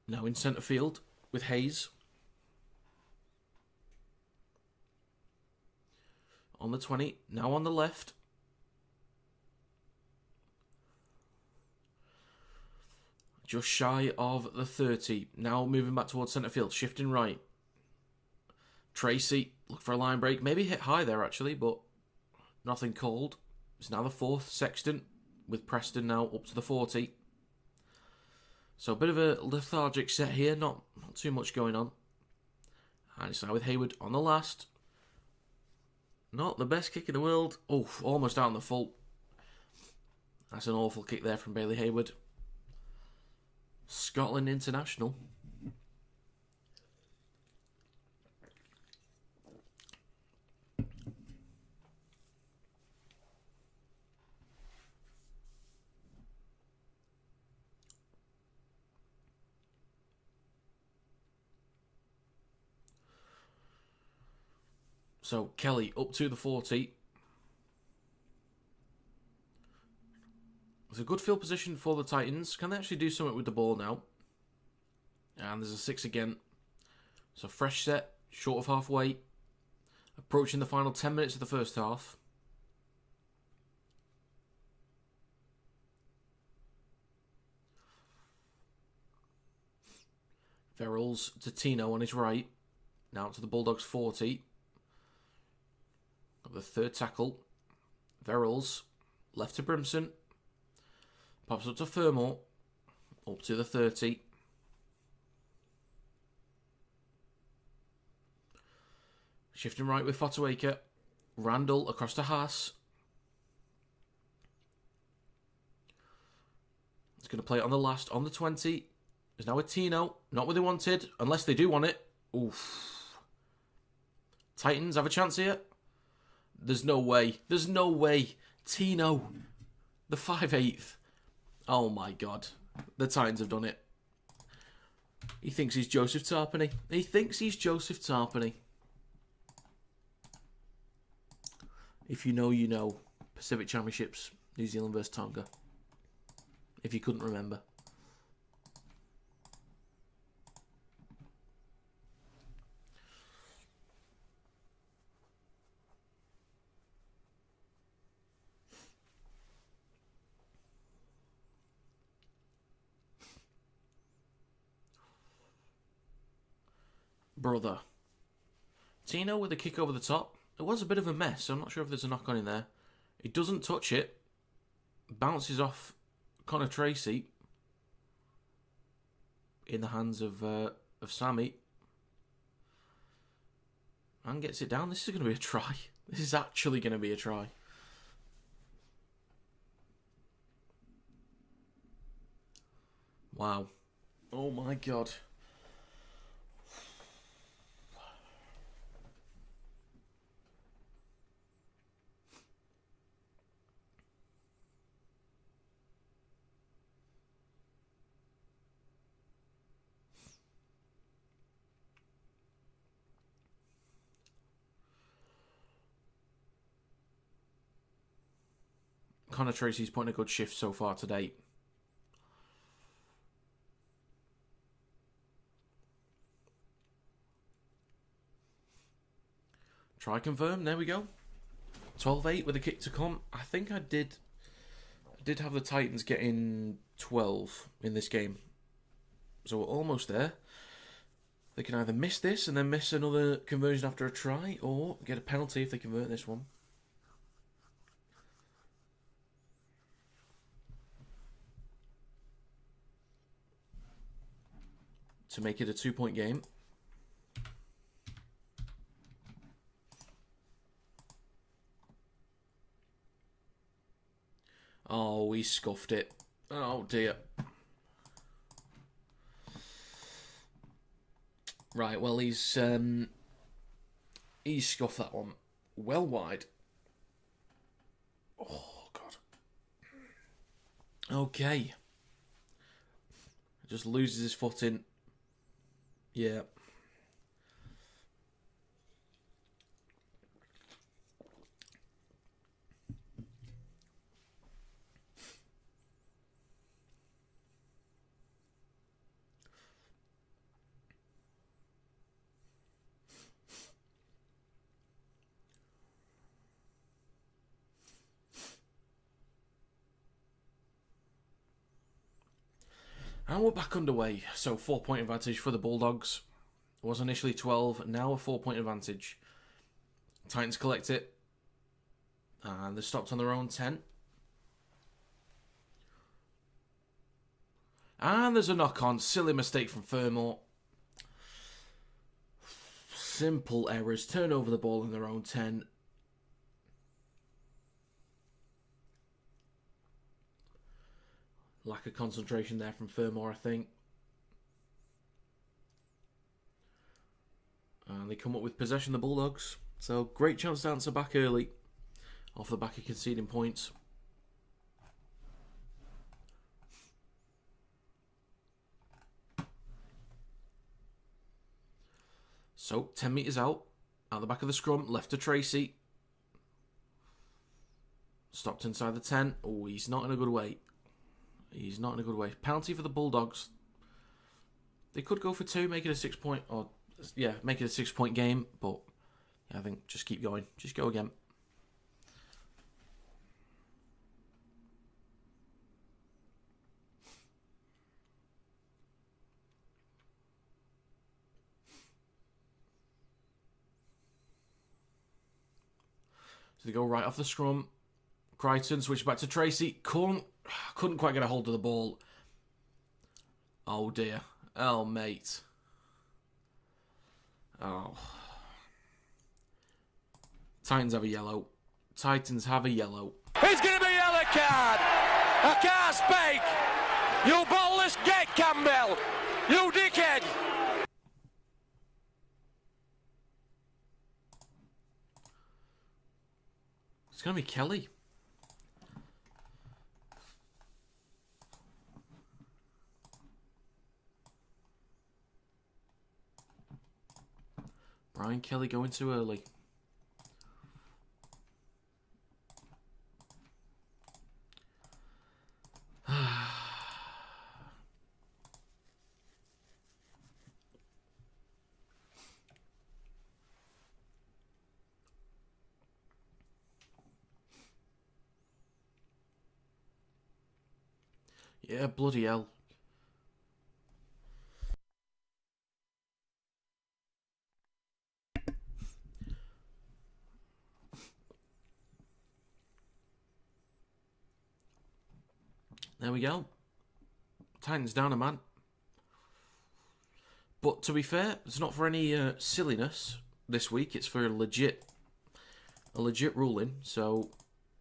Now in centre field with Hayes. On the 20. Now on the left. Just shy of the 30. Now moving back towards centre field. Shifting right. Tracy. Look for a line break. Maybe hit high there actually, but nothing called. It's now the 4th. Sexton with Preston now up to the 40. So a bit of a lethargic set here, not too much going on. And it's now with Hayward on the last. Not the best kick in the world. Oh, almost out on the full. That's an awful kick there from Bailey Hayward. Scotland international. So Kelly up to the 40. It's a good field position for the Titans. Can they actually do something with the ball now? And there's a 6 again. So fresh set, short of halfway. Approaching the final 10 minutes of the first half. Verrills to Tino on his right. Now to the Bulldogs 40. The 3rd tackle. Verrills. Left to Brimson. Pops up to Fermor. Up to the 30. Shifting right with Fotuaker. Randall across to Haas. He's going to play it on the last. On the 20. There's now a Tino. Not what they wanted. Unless they do want it. Oof. Titans have a chance here. There's no way. There's no way. Tino. The 5/8. Oh my god. The Titans have done it. He thinks he's Joseph Tarpenny. He thinks he's Joseph Tarpenny. If you know, you know. Pacific Championships. New Zealand versus Tonga. If you couldn't remember. Brother. Tino with a kick over the top. It was a bit of a mess, so I'm not sure if there's a knock on in there. He doesn't touch it. Bounces off Connor Tracy in the hands of Sammy. And gets it down. This is going to be a try. This is actually going to be a try. Wow. Oh my God. Connor Tracy's putting a good shift so far to date. Try confirm. There we go. 12-8 with a kick to come. I think I did have the Titans getting 12 in this game. So we're almost there. They can either miss this and then miss another conversion after a try, or get a penalty if they convert this one. To make it a 2-point game. Oh, he scuffed it. Oh, dear. Right, well, he's scuffed that one well wide. Oh, God. Okay. Just loses his footing. Yeah. And we're back underway. So 4-point advantage for the Bulldogs. It was initially 12, now a 4-point advantage. Titans collect it. And they're stopped on their own 10. And there's a knock-on. Silly mistake from Fermor. Simple errors. Turn over the ball in their own 10. Lack of concentration there from Fermor, I think. And they come up with possession, the Bulldogs. So, great chance to answer back early. Off the back of conceding points. So, 10 metres out the back of the scrum. Left to Tracy. Stopped inside the 10. Oh, he's not in a good way. He's not in a good way. Penalty for the Bulldogs. They could go for 2, make it a 6-point, or yeah, make it a 6-point game. But yeah, I think just keep going. Just go again. So they go right off the scrum. Crichton switch back to Tracy. Couldn't quite get a hold of the ball. Oh dear. Oh mate. Oh. Titans have a yellow. Titans have a yellow. It's going to be a yellow card. I can't speak. You ballless gate, Campbell. You dickhead. It's going to be Kelly. Brian Kelly going too early. Yeah, bloody hell. There we go. Titans down a man. But to be fair, it's not for any silliness this week. It's for a legit ruling. So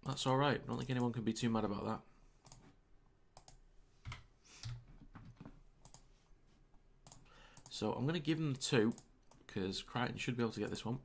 that's all right. I don't think anyone can be too mad about that. So I'm going to give them 2 because Crichton should be able to get this one.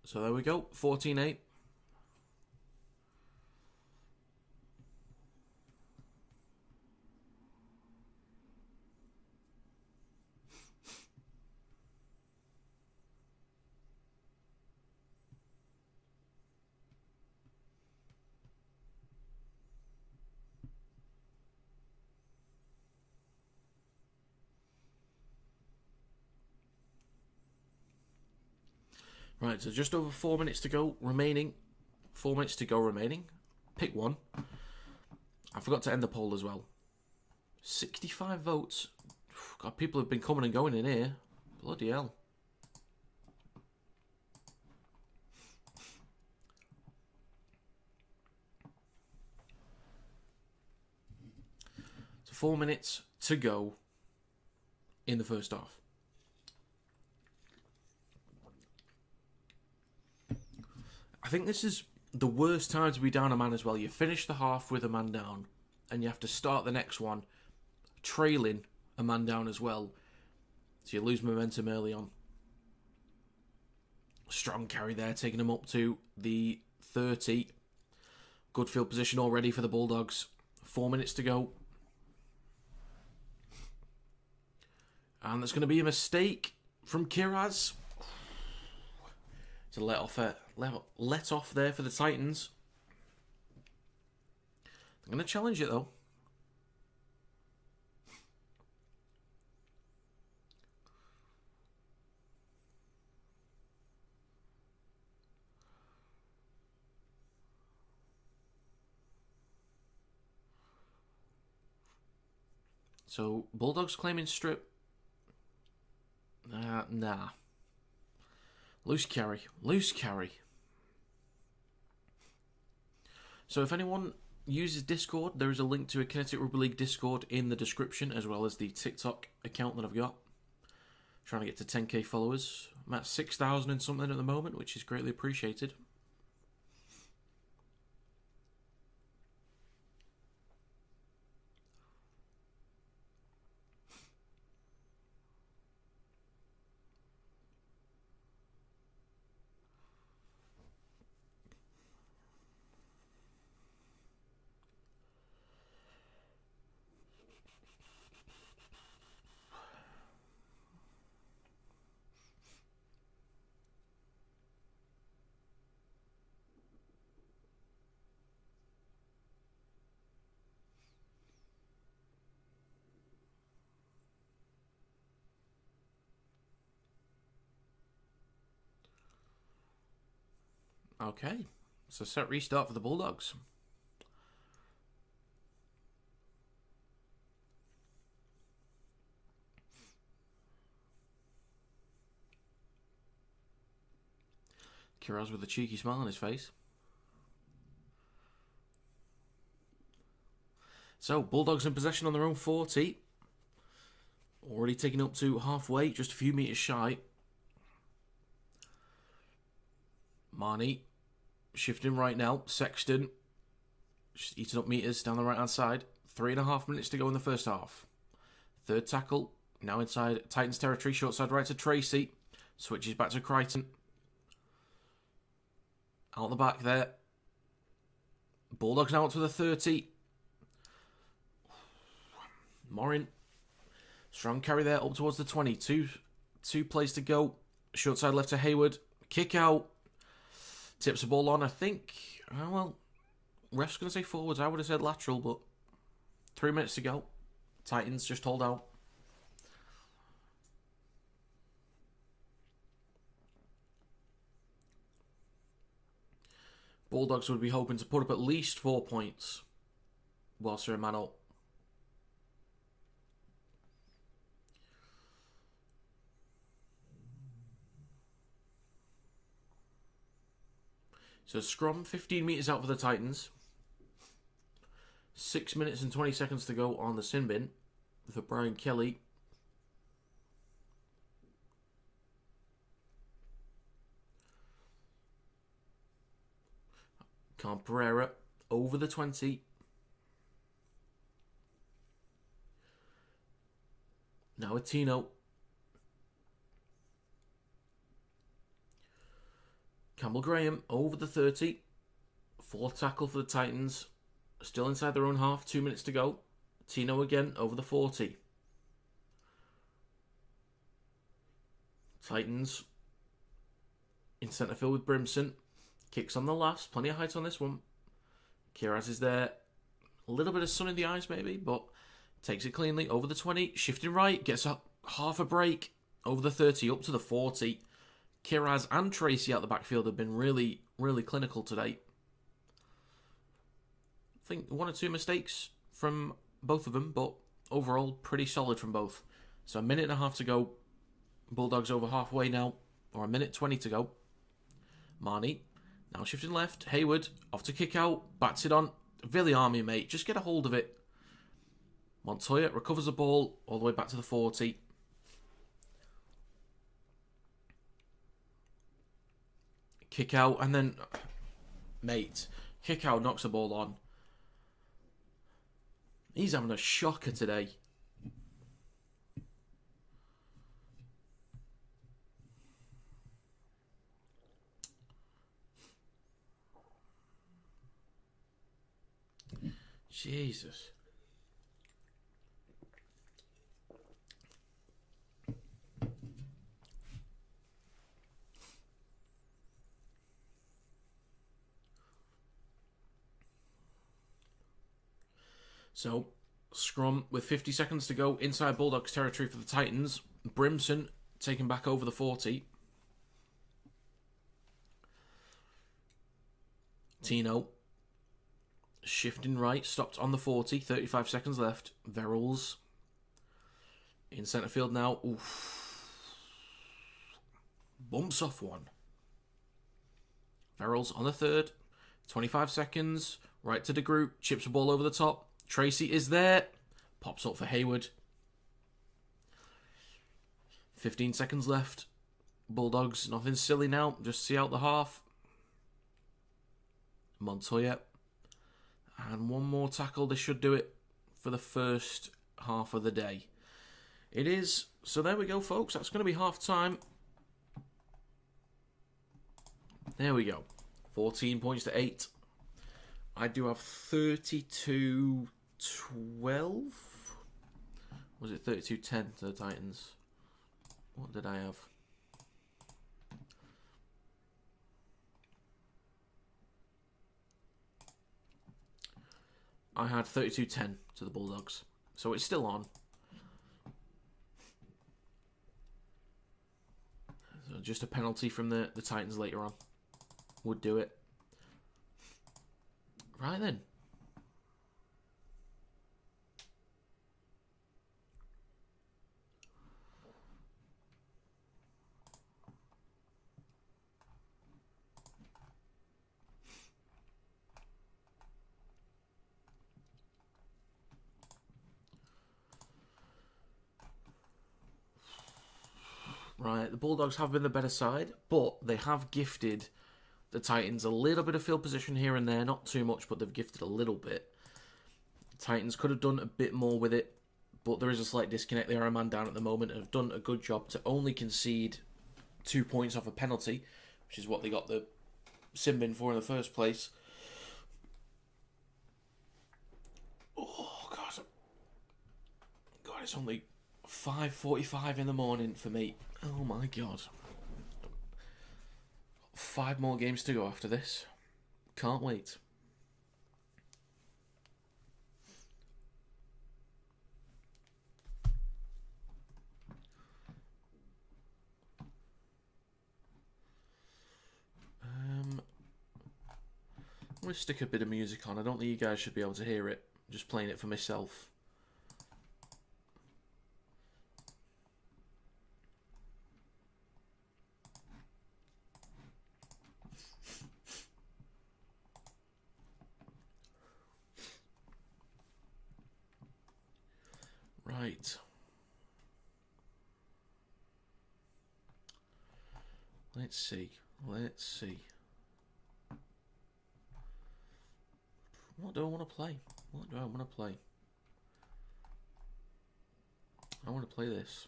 So there we go, 14-8. Right, so just over 4 minutes to go remaining. 4 minutes to go remaining. Pick one. I forgot to end the poll as well. 65 votes. God, people have been coming and going in here. Bloody hell. So 4 minutes to go in the first half. I think this is the worst time to be down a man as well. You finish the half with a man down, and you have to start the next one trailing a man down as well. So you lose momentum early on. Strong carry there, taking them up to the 30. Good field position already for the Bulldogs. 4 minutes to go. And there's going to be a mistake from Kiraz. To let off there for the Titans. I'm going to challenge it though. So Bulldogs claiming strip. Nah. Loose carry. So if anyone uses Discord, there is a link to a Kinetic Rugby League Discord in the description, as well as the TikTok account that I've got. Trying to get to 10k followers. I'm at 6,000 and something at the moment, which is greatly appreciated. Okay, so set restart for the Bulldogs. Kiraz with a cheeky smile on his face. So, Bulldogs in possession on their own 40. Already taken up to halfway, just a few metres shy. Marnie shifting right now. Sexton just eating up metres down the right-hand side. 3.5 minutes to go in the first half. Third tackle, now inside Titans territory. Short side right to Tracy. Switches back to Crichton. Out the back there. Bulldogs now up to the 30. Morin. Strong carry there up towards the 20. Two plays to go. Short side left to Hayward. Kick out. Tips the ball on, I think. Ref's going to say forwards. I would have said lateral, but 3 minutes to go. Titans just hold out. Bulldogs would be hoping to put up at least 4 points whilst they're a man up. So scrum, 15 metres out for the Titans. 6 minutes and 20 seconds to go on the sin bin for Brian Kelly. Carl Pereira over the 20. Now with Tino. Campbell Graham over the 30. Fourth tackle for the Titans. Still inside their own half. 2 minutes to go. Tino again over the 40. Titans in centre field with Brimson. Kicks on the last. Plenty of height on this one. Kiraz is there. A little bit of sun in the eyes maybe, but takes it cleanly over the 20. Shifting right. Gets a half a break over the 30 up to the 40. Kiraz and Tracy out the backfield have been really, really clinical today. I think 1 or 2 mistakes from both of them, but overall pretty solid from both. So 1.5 to go. Bulldogs over halfway now, or 1:20 to go. Marnie, now shifting left. Hayward, off to kick out. Bats it on. Villiamy, mate, just get a hold of it. Montoya recovers the ball all the way back to the 40. Kick out, and then, mate, kick out knocks the ball on. He's having a shocker today. Jesus. So, scrum with 50 seconds to go inside Bulldogs territory for the Titans. Brimson taken back over the 40. Tino shifting right, stopped on the 40, 35 seconds left. Verrills in centre field now. Oof. Bumps off one. Verrills on the 3rd, 25 seconds, right to the group, chips the ball over the top. Tracy is there, pops up for Hayward. 15 seconds left. Bulldogs, nothing silly now, just see out the half. Montoya. And one more tackle, this should do it for the first half of the day. It is, so there we go folks, that's going to be half time. There we go, 14 points to 8. I do have 32-12. Was it 32-10 to the Titans? What did I have? I had 32-10 to the Bulldogs. So it's still on. So just a penalty from the Titans later on would do it. Right then. Right, the Bulldogs have been the better side, but they have gifted the Titans a little bit of field position here and there. Not too much, but they've gifted a little bit. The Titans could have done a bit more with it, but there is a slight disconnect. They are a man down at the moment and have done a good job to only concede 2 points off a penalty, which is what they got the sin bin for in the first place. Oh, God. God, it's only 5:45 in the morning for me. Oh, my God. 5 more games to go after this. Can't wait. I'm going to stick a bit of music on. I don't think you guys should be able to hear it. I'm just playing it for myself. Right. Let's see. Let's see. What do I want to play? What do I want to play? I want to play this.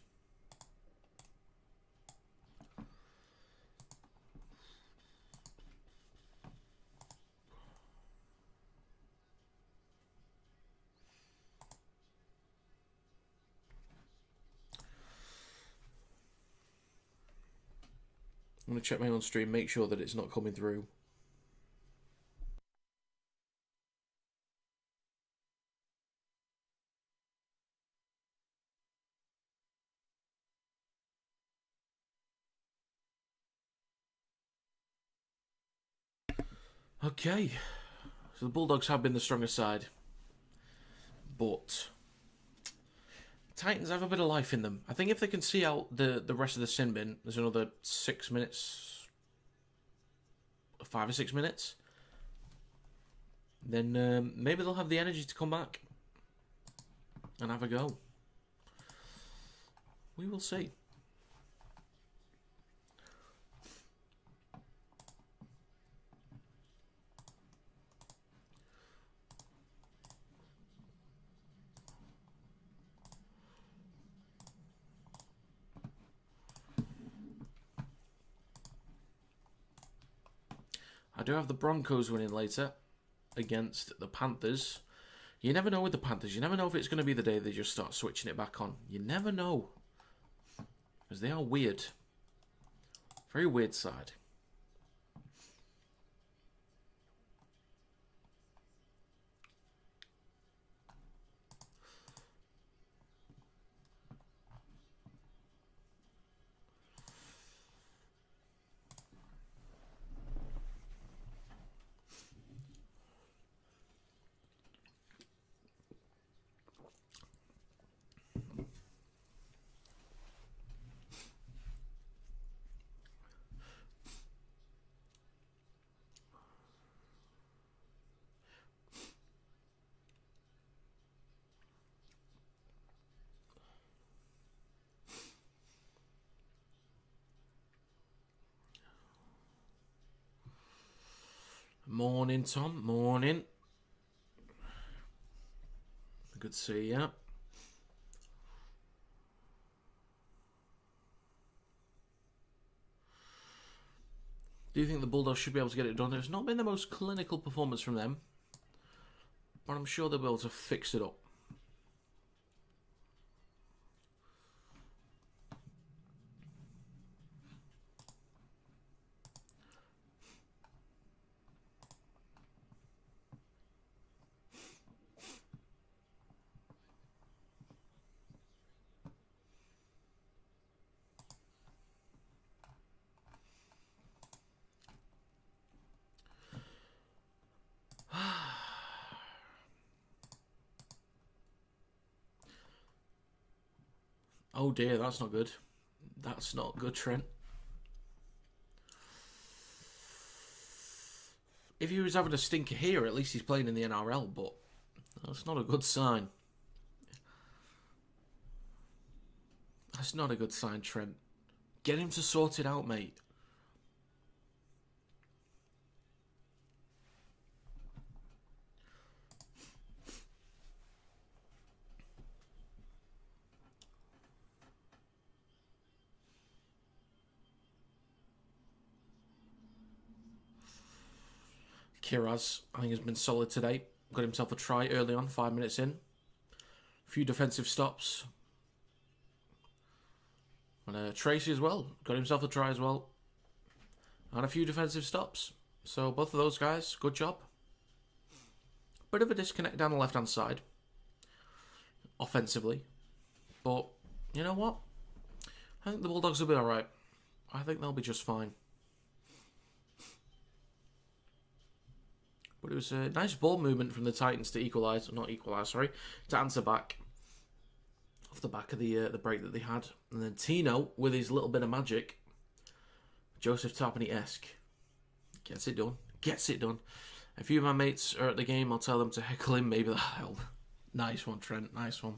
I'm going to check my own stream, make sure that it's not coming through. Okay, so the Bulldogs have been the stronger side, but Titans have a bit of life in them. I think if they can see out the rest of the sin bin, there's another 6 minutes, 5 or 6 minutes, then maybe they'll have the energy to come back and have a go. We will see. I do have the Broncos winning later against the Panthers. You never know with the Panthers. You never know if it's going to be the day they just start switching it back on. You never know. Because they are weird. Very weird side. Morning, Tom. Morning. Good to see you. Do you think the Bulldogs should be able to get it done? It's not been the most clinical performance from them, but I'm sure they'll be able to fix it up. Oh dear, that's not good. That's not good, Trent. If he was having a stinker here, at least he's playing in the NRL, but that's not a good sign. That's not a good sign, Trent. Get him to sort it out, mate. Kiraz, I think, has been solid today. Got himself a try early on, 5 minutes in. A few defensive stops. And Tracy as well. Got himself a try as well. And a few defensive stops. So both of those guys, good job. Bit of a disconnect down the left-hand side. Offensively. But, you know what? I think the Bulldogs will be alright. I think they'll be just fine. But it was a nice ball movement from the Titans to equalise, not equalise, sorry, to answer back off the back of the break that they had. And then Tino, with his little bit of magic, Joseph Tarpany-esque, gets it done. Gets it done. A few of my mates are at the game, I'll tell them to heckle him, maybe they'll help. Nice one, Trent, nice one.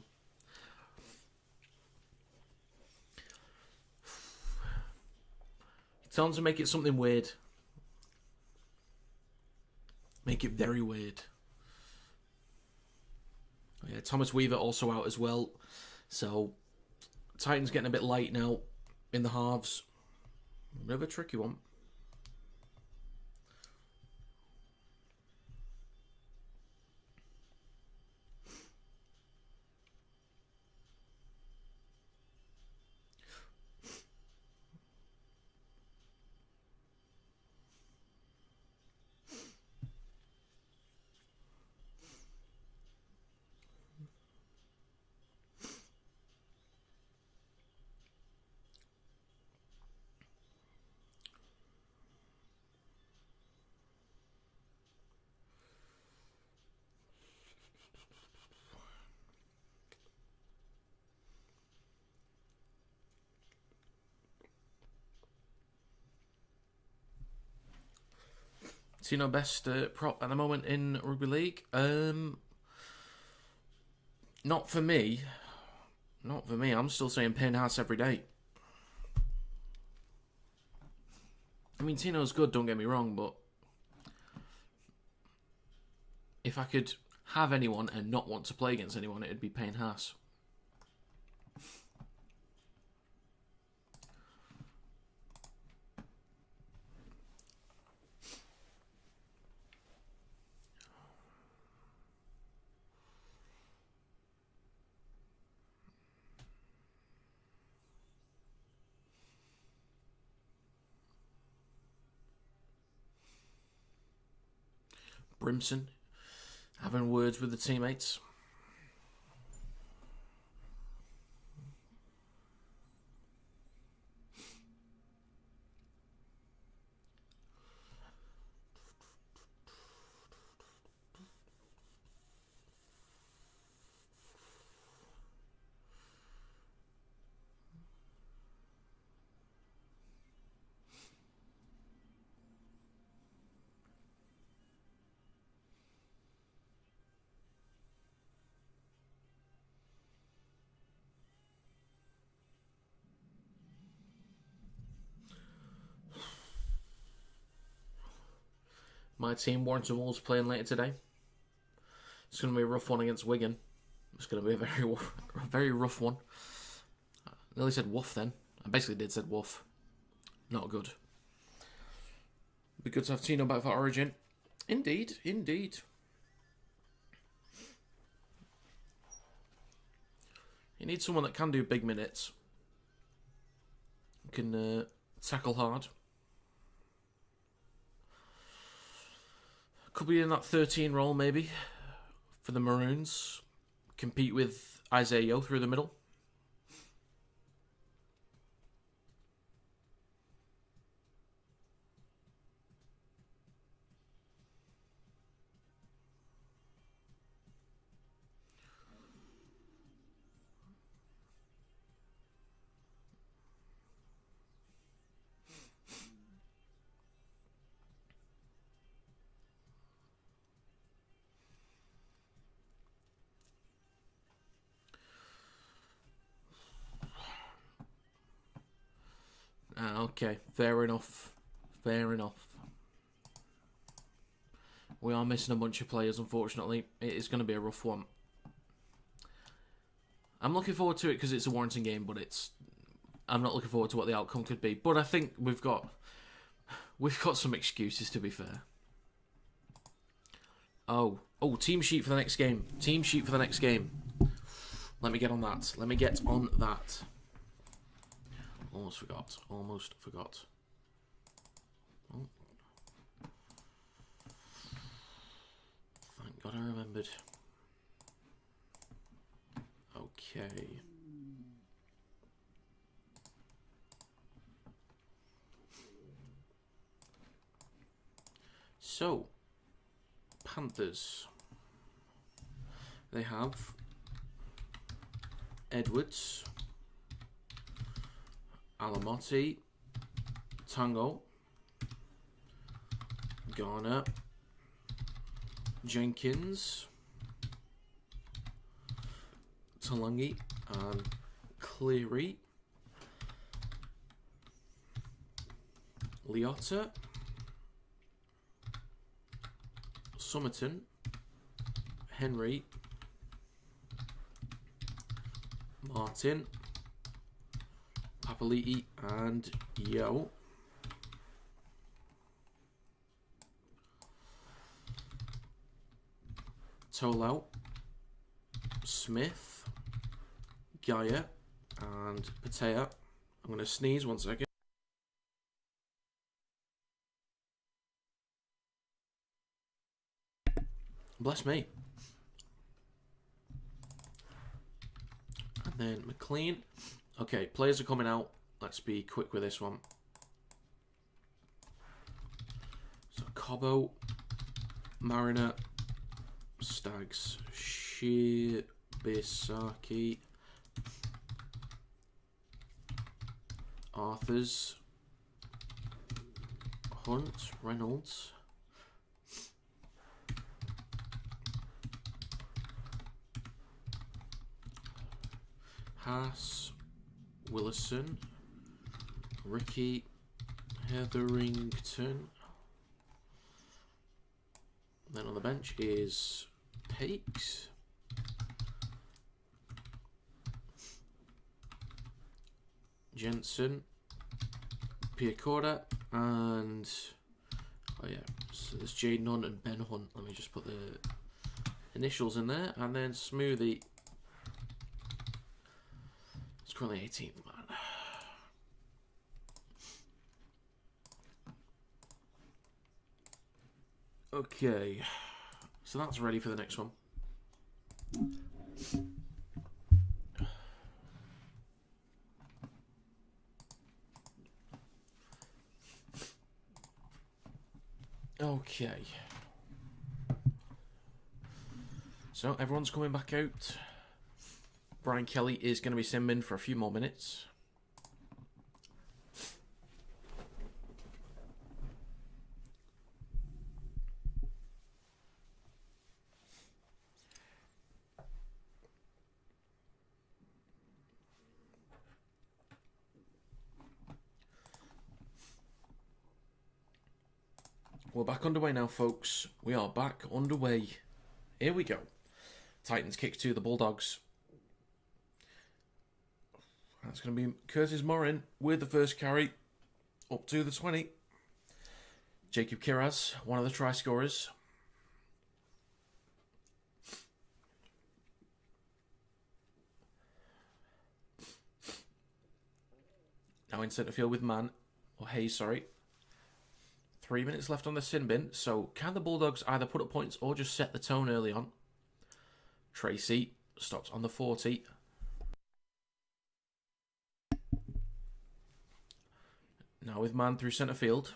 Tell them to make it something weird. Make it very weird. Yeah, Thomas Weaver also out as well. So, Titans getting a bit light now in the halves. Bit of a tricky one. Tino best prop at the moment in Rugby League? Not for me. Not for me. I'm still saying Payne Haas every day. I mean, Tino's good, don't get me wrong, but if I could have anyone and not want to play against anyone, it'd be Payne Haas. Brimson having words with the teammates. My team, Warrington Wolves, playing later today. It's going to be a rough one against Wigan. It's going to be a very rough one. I nearly said woof then. I basically did said woof. Not good. Be good to have Tino back for Origin. Indeed, indeed. You need someone that can do big minutes. Can tackle hard. Could be in that 13 role, maybe, for the Maroons. Compete with Isaiah Yeo through the middle. Okay, fair enough. Fair enough. We are missing a bunch of players, unfortunately. It is going to be a rough one. I'm looking forward to it because it's a Warrington game, but I'm not looking forward to what the outcome could be. But I think we've got some excuses, to be fair. Oh, team sheet for the next game. Team sheet for the next game. Let me get on that. Almost forgot. Oh. Thank God I remembered. Okay. So, Panthers. They have Edwards, Alamotti, Tango, Garner, Jenkins, Talangi, and Cleary, Liotta, Somerton, Henry, Martin, Papali'i, and Yo. Tolau, Smith, Gaia, and Patea. I'm going to sneeze 1 second. Bless me. And then McLean. Okay, players are coming out. Let's be quick with this one. So Cobbo, Mariner, Stags, Shibisaki, Arthurs, Hunt, Reynolds, Haas, Willison, Ricky, Hetherington. Then on the bench is Pakes, Jensen, Piacorda, and oh yeah, so there's Jaden Hunt and Ben Hunt. Let me just put the initials in there, and then Smoothie. It's currently 18th man. Okay, so that's ready for the next one. Okay. So everyone's coming back out. Brian Kelly is going to be simming for a few more minutes. We're back underway now, folks. We are back underway. Here we go. Titans kick to the Bulldogs. That's going to be Curtis Morin with the first carry up to the 20. Jacob Kiraz, one of the try scorers. Now in centre field with Hayes, sorry. 3 minutes left on the sin bin, so can the Bulldogs either put up points or just set the tone early on? Tracy stopped on the 40. Now with man through centre field.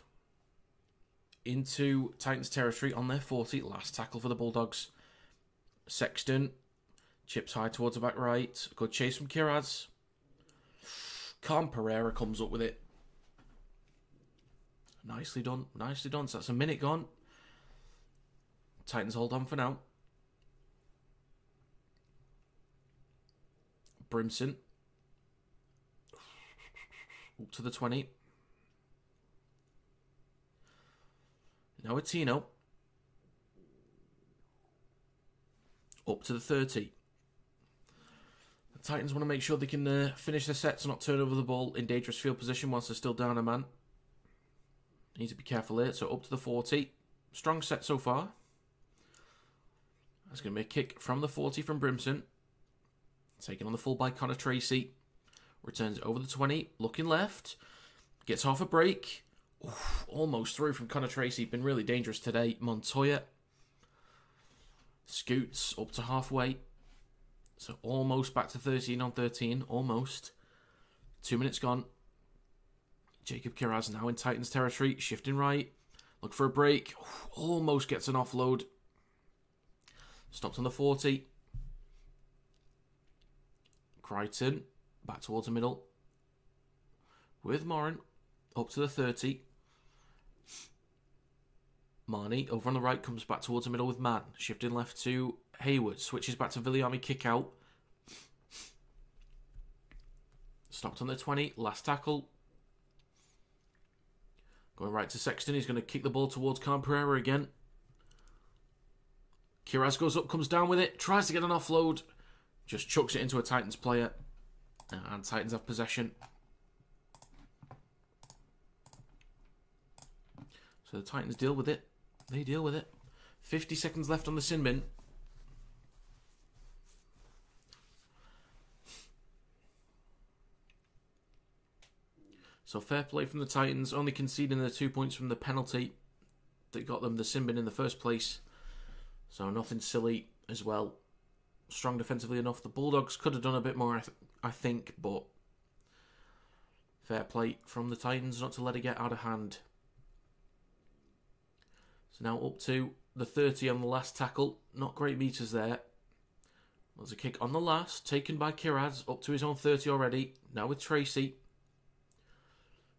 Into Titans territory on their 40. Last tackle for the Bulldogs. Sexton. Chips high towards the back right. Good chase from Kiraz. Calm Pereira comes up with it. Nicely done. Nicely done. So that's a minute gone. Titans hold on for now. Brimson. Up to the 20. Now it's Tino. Up to the 30. The Titans want to make sure they can finish their sets and not turn over the ball in dangerous field position whilst they're still down a man. Need to be careful here. So up to the 40. Strong set so far. That's going to be a kick from the 40 from Brimson. Taken on the full by Connor Tracy. Returns it over the 20. Looking left. Gets half a break. Oof, almost through from Connor Tracy. Been really dangerous today. Montoya. Scoots up to halfway. So almost back to 13 on 13. Almost. 2 minutes gone. Jacob Kiraz now in Titans territory. Shifting right. Look for a break. Oof, almost gets an offload. Stopped on the 40. Crichton, back towards the middle. With Moran, up to the 30. Marnie, over on the right, comes back towards the middle with Mann. Shifting left to Hayward. Switches back to Viliami, kick out. Stopped on the 20. Last tackle. Going right to Sexton. He's going to kick the ball towards Khan Pereira again. Kiraz goes up, comes down with it. Tries to get an offload. Just chucks it into a Titans player. And Titans have possession. So the Titans deal with it. They deal with it. 50 seconds left on the sin bin. So fair play from the Titans, only conceding the 2 points from the penalty that got them the sin bin in the first place. So nothing silly as well. Strong defensively enough. The Bulldogs could have done a bit more, I think, but fair play from the Titans not to let it get out of hand. So now up to the 30 on the last tackle. Not great meters there. There's a kick on the last, taken by Kiraz, up to his own 30 already. Now with Tracy.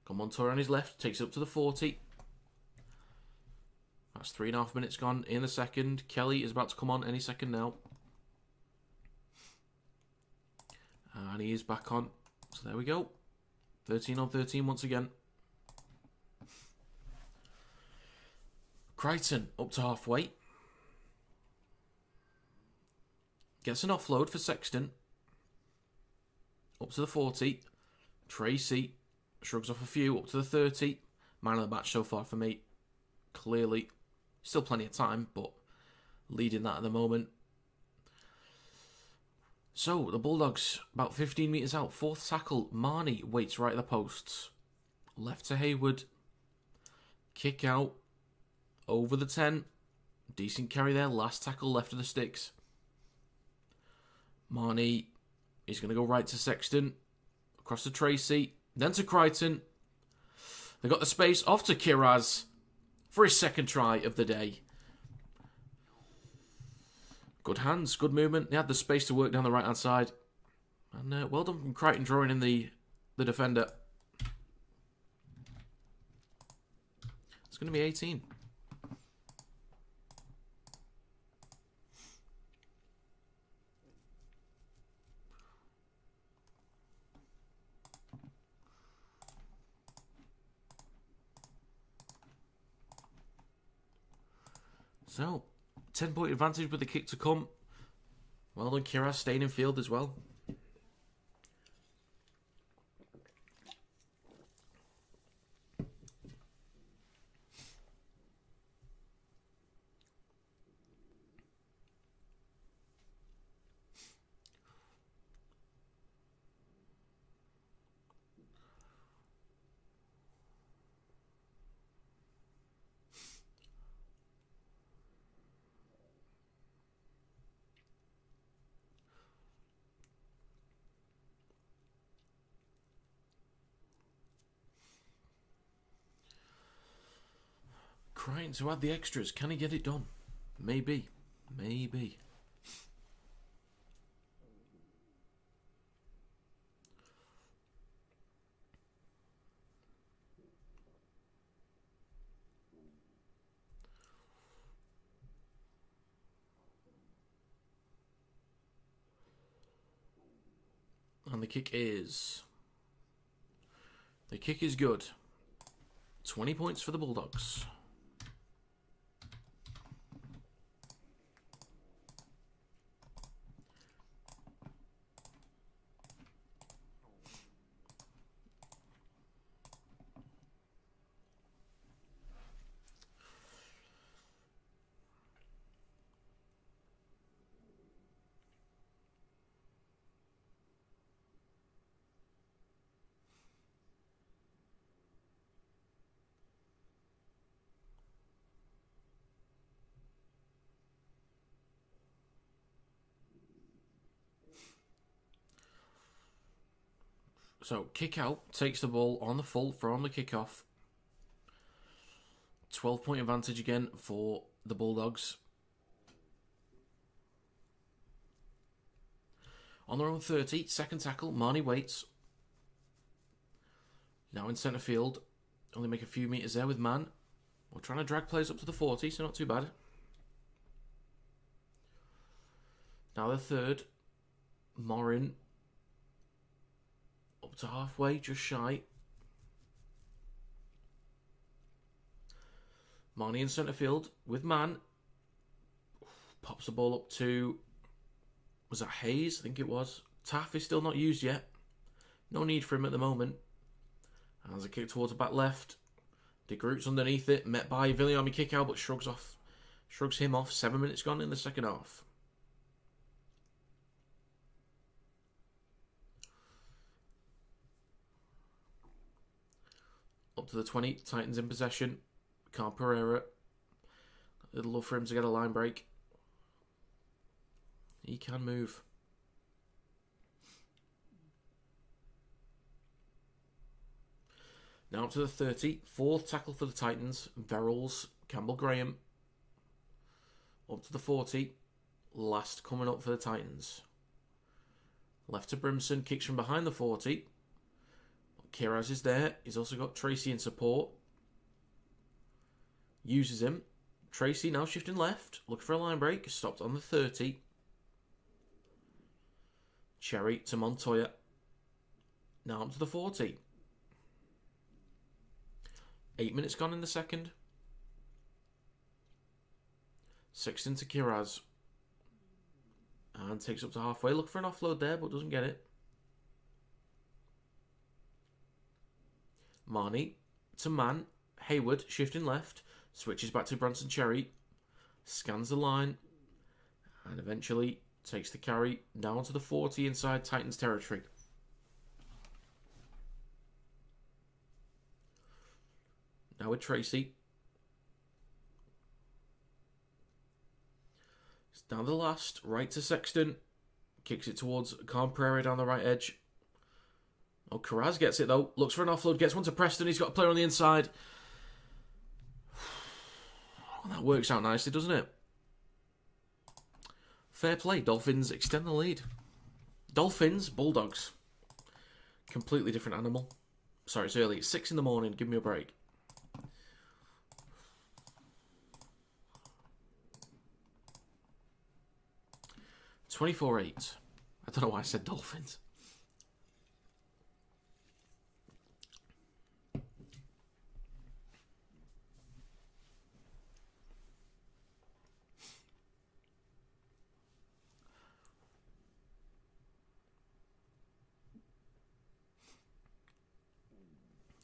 Got Montoya on his left, takes it up to the 40. That's 3.5 minutes gone in the second. Kelly is about to come on any second now. And he is back on. So there we go. 13 on 13 once again. Crichton up to halfway. Gets an offload for Sexton. Up to the 40. Tracy shrugs off a few. Up to the 30. Man of the match so far for me. Clearly. Still plenty of time, but leading that at the moment. So, the Bulldogs, about 15 metres out. Fourth tackle. Marnie waits right at the posts. Left to Hayward. Kick out. Over the 10. Decent carry there. Last tackle left of the sticks. Marnie is going to go right to Sexton. Across to Tracy. Then to Crichton. They got the space off to Kiraz for his second try of the day. Good hands, good movement. He had the space to work down the right-hand side. And well done from Crichton drawing in the defender. It's going to be 18. So, 10-point advantage with the kick to come. Well done, Kiraz, staying in field as well. Trying to add the extras. Can he get it done? Maybe. Maybe. And the kick is... The kick is good. 20 points for the Bulldogs. So, kick out, takes the ball on the full from the kickoff. 12-point advantage again for the Bulldogs. On their own 30, second tackle, Marnie waits. Now in centre field, only make a few metres there with Man. We're trying to drag players up to the 40, so not too bad. Now the third, Morin. Up to halfway, just shy. Marnie in centre field with Man. Pops the ball up to... Was that Hayes? I think it was. Taff is still not used yet. No need for him at the moment. Has a kick towards the back left. De Groot's underneath it. Met by Viliami kick out, but shrugs him off. 7 minutes gone in the second half. Up to the 20. Titans in possession. Carl Pereira. A little love for him to get a line break. He can move. Now up to the 30. Fourth tackle for the Titans. Verrills. Campbell Graham. Up to the 40. Last coming up for the Titans. Left to Brimson. Kicks from behind the 40. Kiraz is there. He's also got Tracy in support. Uses him. Tracy now shifting left. Looking for a line break. Stopped on the 30. Cherry to Montoya. Now up to the 40. 8 minutes gone in the second. Sexton to Kiraz. And takes up to halfway. Look for an offload there, but doesn't get it. Marnie to Man. Hayward shifting left. Switches back to Branson Cherry. Scans the line. And eventually takes the carry down to the 40 inside Titans territory. Now with Tracy. It's down the last. Right to Sexton. Kicks it towards Calm Prairie down the right edge. Oh, Karaz gets it though. Looks for an offload. Gets one to Preston. He's got a player on the inside. Well, that works out nicely, doesn't it? Fair play. Dolphins extend the lead. Dolphins, Bulldogs. Completely different animal. Sorry, it's early. It's 6 in the morning. Give me a break. $24-8. I don't know why I said Dolphins.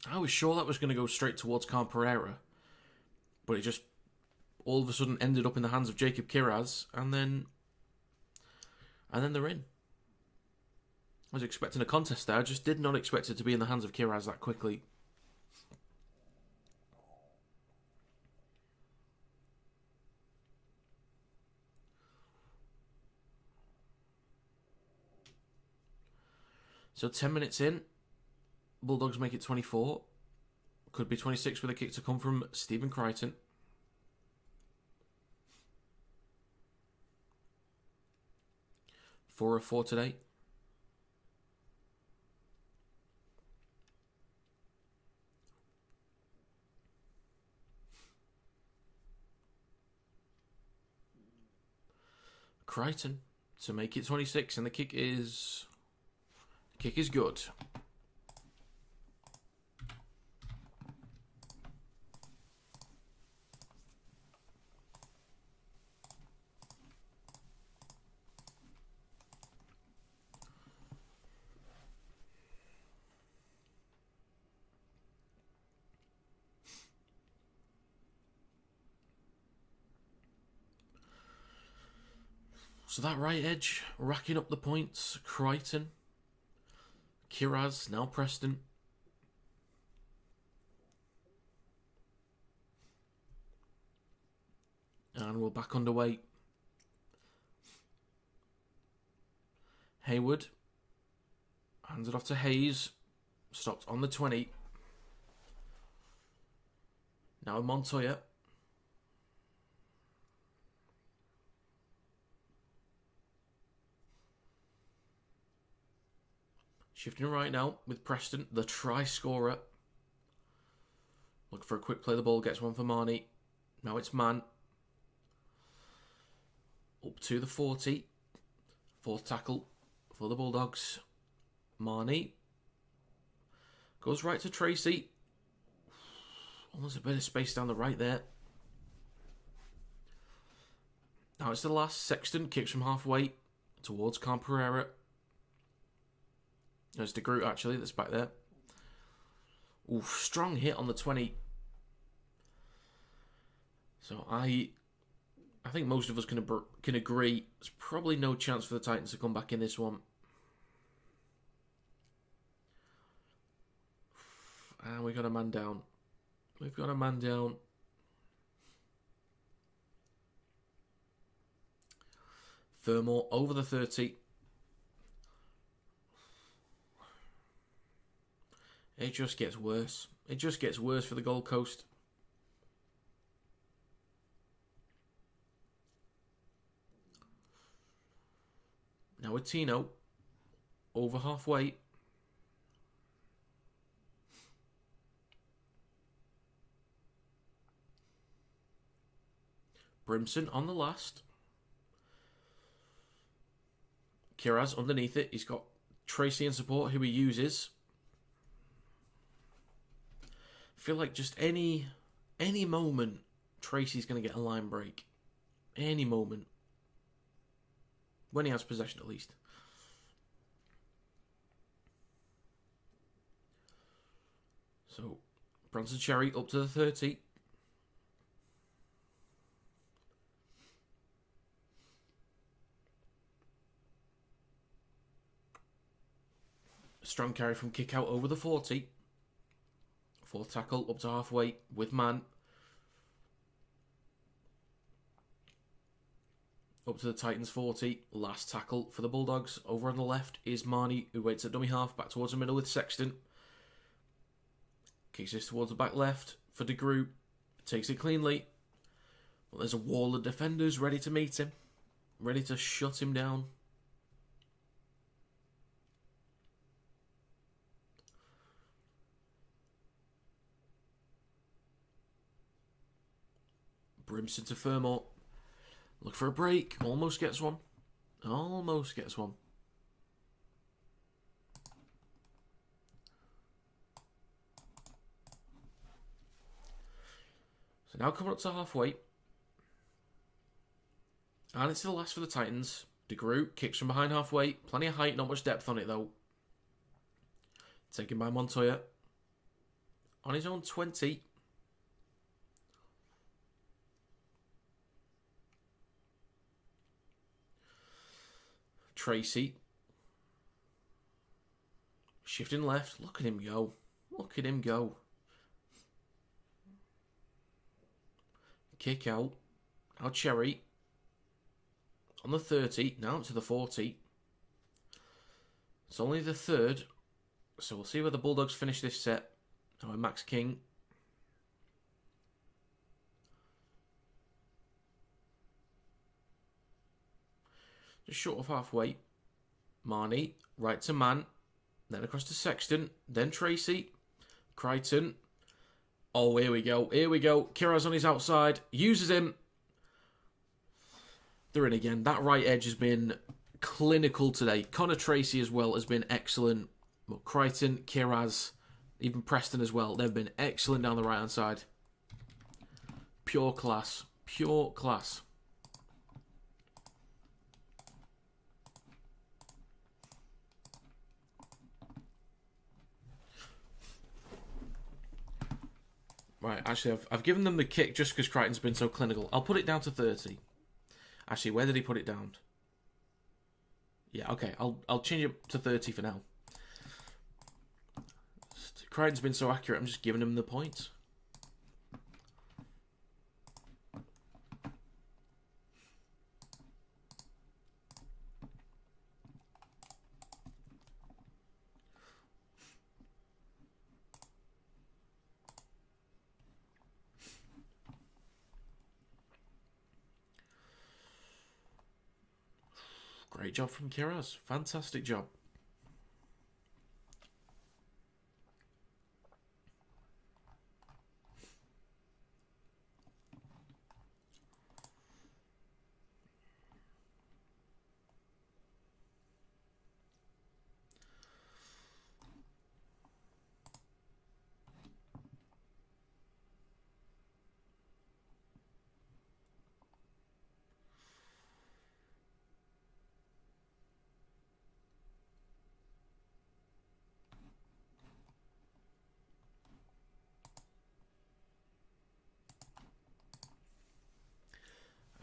I was sure that was going to go straight towards Carl Pereira, but it just all of a sudden ended up in the hands of Jacob Kiraz, and then they're in. I was expecting a contest there. I just did not expect it to be in the hands of Kiraz that quickly. So 10 minutes in, Bulldogs make it 24. Could be 26 with a kick to come from Stephen Crichton. Four of 4 today. Crichton to make it 26, and the kick is good. So that right edge, racking up the points. Crichton. Kiraz, now Preston. And we're back underway. Hayward. Hands it off to Hayes. Stopped on the 20. Now Montoya. Shifting right now with Preston, the try scorer. Looking for a quick play. The ball gets one for Marnie. Now it's Man. Up to the 40. Fourth tackle for the Bulldogs. Marnie. Goes right to Tracy. Almost a bit of space down the right there. Now it's the last. Sexton kicks from halfway towards Camperera. There's DeGroot actually that's back there. Ooh, strong hit on the 20. So I think most of us can agree there's probably no chance for the Titans to come back in this one. And we got a man down. We've got a man down. Furmore over the 30. It just gets worse. It just gets worse for the Gold Coast. Now with Tino over halfway. Brimson on the last. Kiraz underneath it. He's got Tracy in support, who he uses. I feel like just any moment, Tracy's going to get a line break. Any moment. When he has possession, at least. So, Bronson Cherry up to the 30. Strong carry from kick out over the 40. Fourth tackle up to halfway with Man. Up to the Titans 40. Last tackle for the Bulldogs. Over on the left is Marnie, who waits at dummy half. Back towards the middle with Sexton. Kicks this towards the back left for DeGroot. Takes it cleanly. Well, there's a wall of defenders ready to meet him. Ready to shut him down. Brimson to Furmore. Look for a break. Almost gets one. Almost gets one. So now coming up to halfway. And it's the last for the Titans. DeGroot kicks from behind halfway. Plenty of height, not much depth on it though. Taken by Montoya. On his own 20. Tracy. Shifting left. Look at him go. Look at him go. Kick out. Now Cherry. On the 30. Now up to the 40. It's only the third. So we'll see where the Bulldogs finish this set. Now Max King. Just short of halfway. Marnie, right to Man. Then across to Sexton. Then Tracy. Crichton. Oh, here we go. Here we go. Kiraz on his outside. Uses him. They're in again. That right edge has been clinical today. Connor Tracy as well has been excellent. But Crichton, Kiraz, even Preston as well. They've been excellent down the right-hand side. Pure class. Pure class. Right, actually, I've given them the kick just because Crichton's been so clinical. I'll put it down to 30. Actually, where did he put it down? Yeah, okay, I'll change it to 30 for now. Crichton's been so accurate, I'm just giving him the points. Great job from Kiraz. Fantastic job.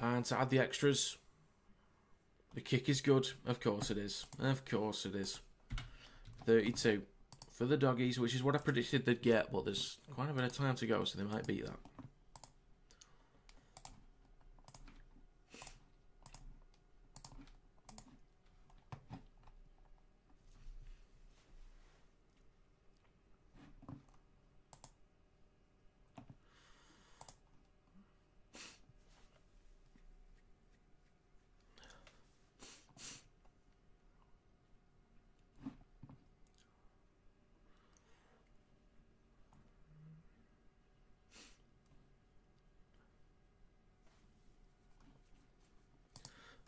And to add the extras, the kick is good. Of course it is. Of course it is. 32 for the Doggies, which is what I predicted they'd get, but there's quite a bit of time to go, so they might beat that.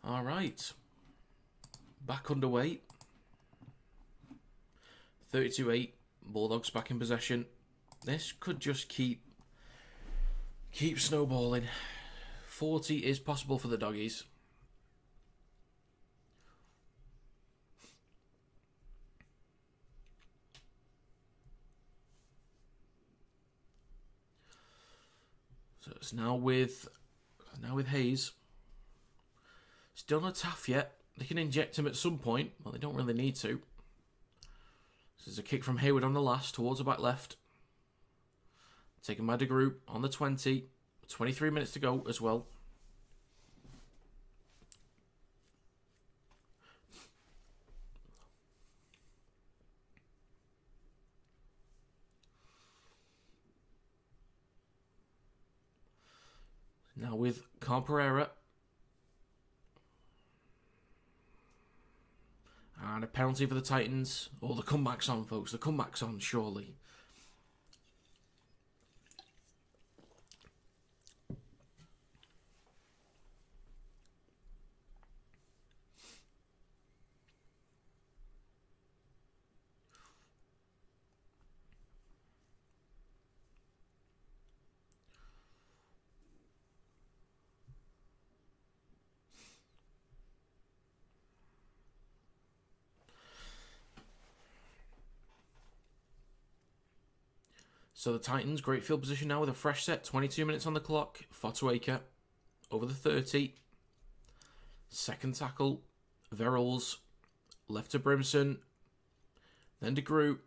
All right, back underway. 32-8, Bulldogs back in possession. This could just keep snowballing. 40 is possible for the Doggies. So it's now with Hayes. Still not Taff yet. They can inject him at some point. Well, they don't really need to. This is a kick from Hayward on the last towards the back left. Taken by DeGroot on the 20. 23 minutes to go as well. Now with Carl Pereira. And a penalty for the Titans. Oh, the comeback's on, folks. The comeback's on, surely. So the Titans, great field position now with a fresh set. 22 minutes on the clock. Fotuaker over the 30. Second tackle. Verrills. Left to Brimson. Then DeGroot.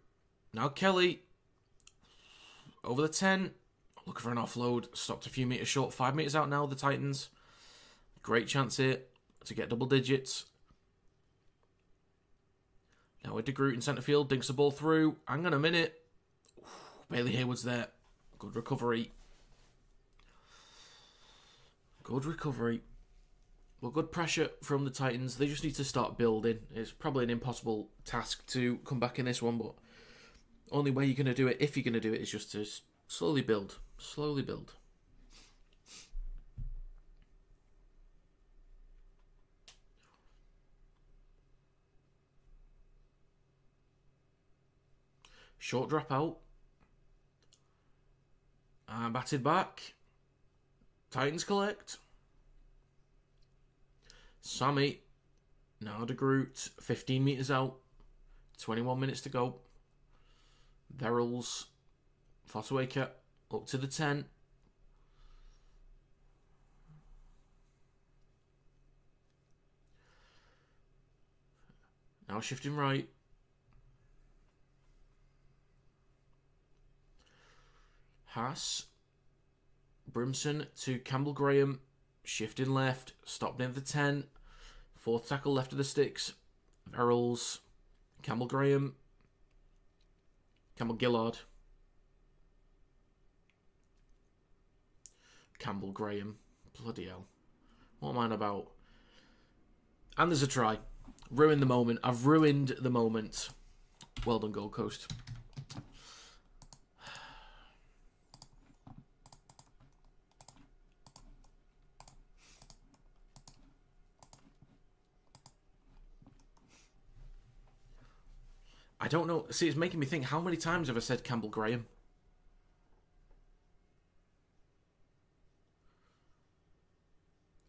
Now Kelly. Over the 10. Looking for an offload. Stopped a few metres short. 5 metres out now, the Titans. Great chance here to get double digits. Now with DeGroot in centre field. Dinks the ball through. Hang on a minute. Bailey Hayward's there. Good recovery. Good recovery. Well, good pressure from the Titans. They just need to start building. It's probably an impossible task to come back in this one, but only way you're going to do it, if you're going to do it, is just to slowly build. Slowly build. Short drop out. And batted back. Titans collect. Sammy. Now DeGroot. 15 metres out. 21 minutes to go. Verrills. Fotuaker. Up to the 10. Now shifting right. Haas. Brimson to Campbell Graham. Shifting left. Stopped near the 10. Fourth tackle left of the sticks. Verrills. Campbell Graham. Campbell Gillard. Campbell Graham. Bloody hell. What am I on about? And there's a try. Ruined the moment. I've ruined the moment. Well done, Gold Coast. I don't know. See, it's making me think, how many times have I said Campbell Graham?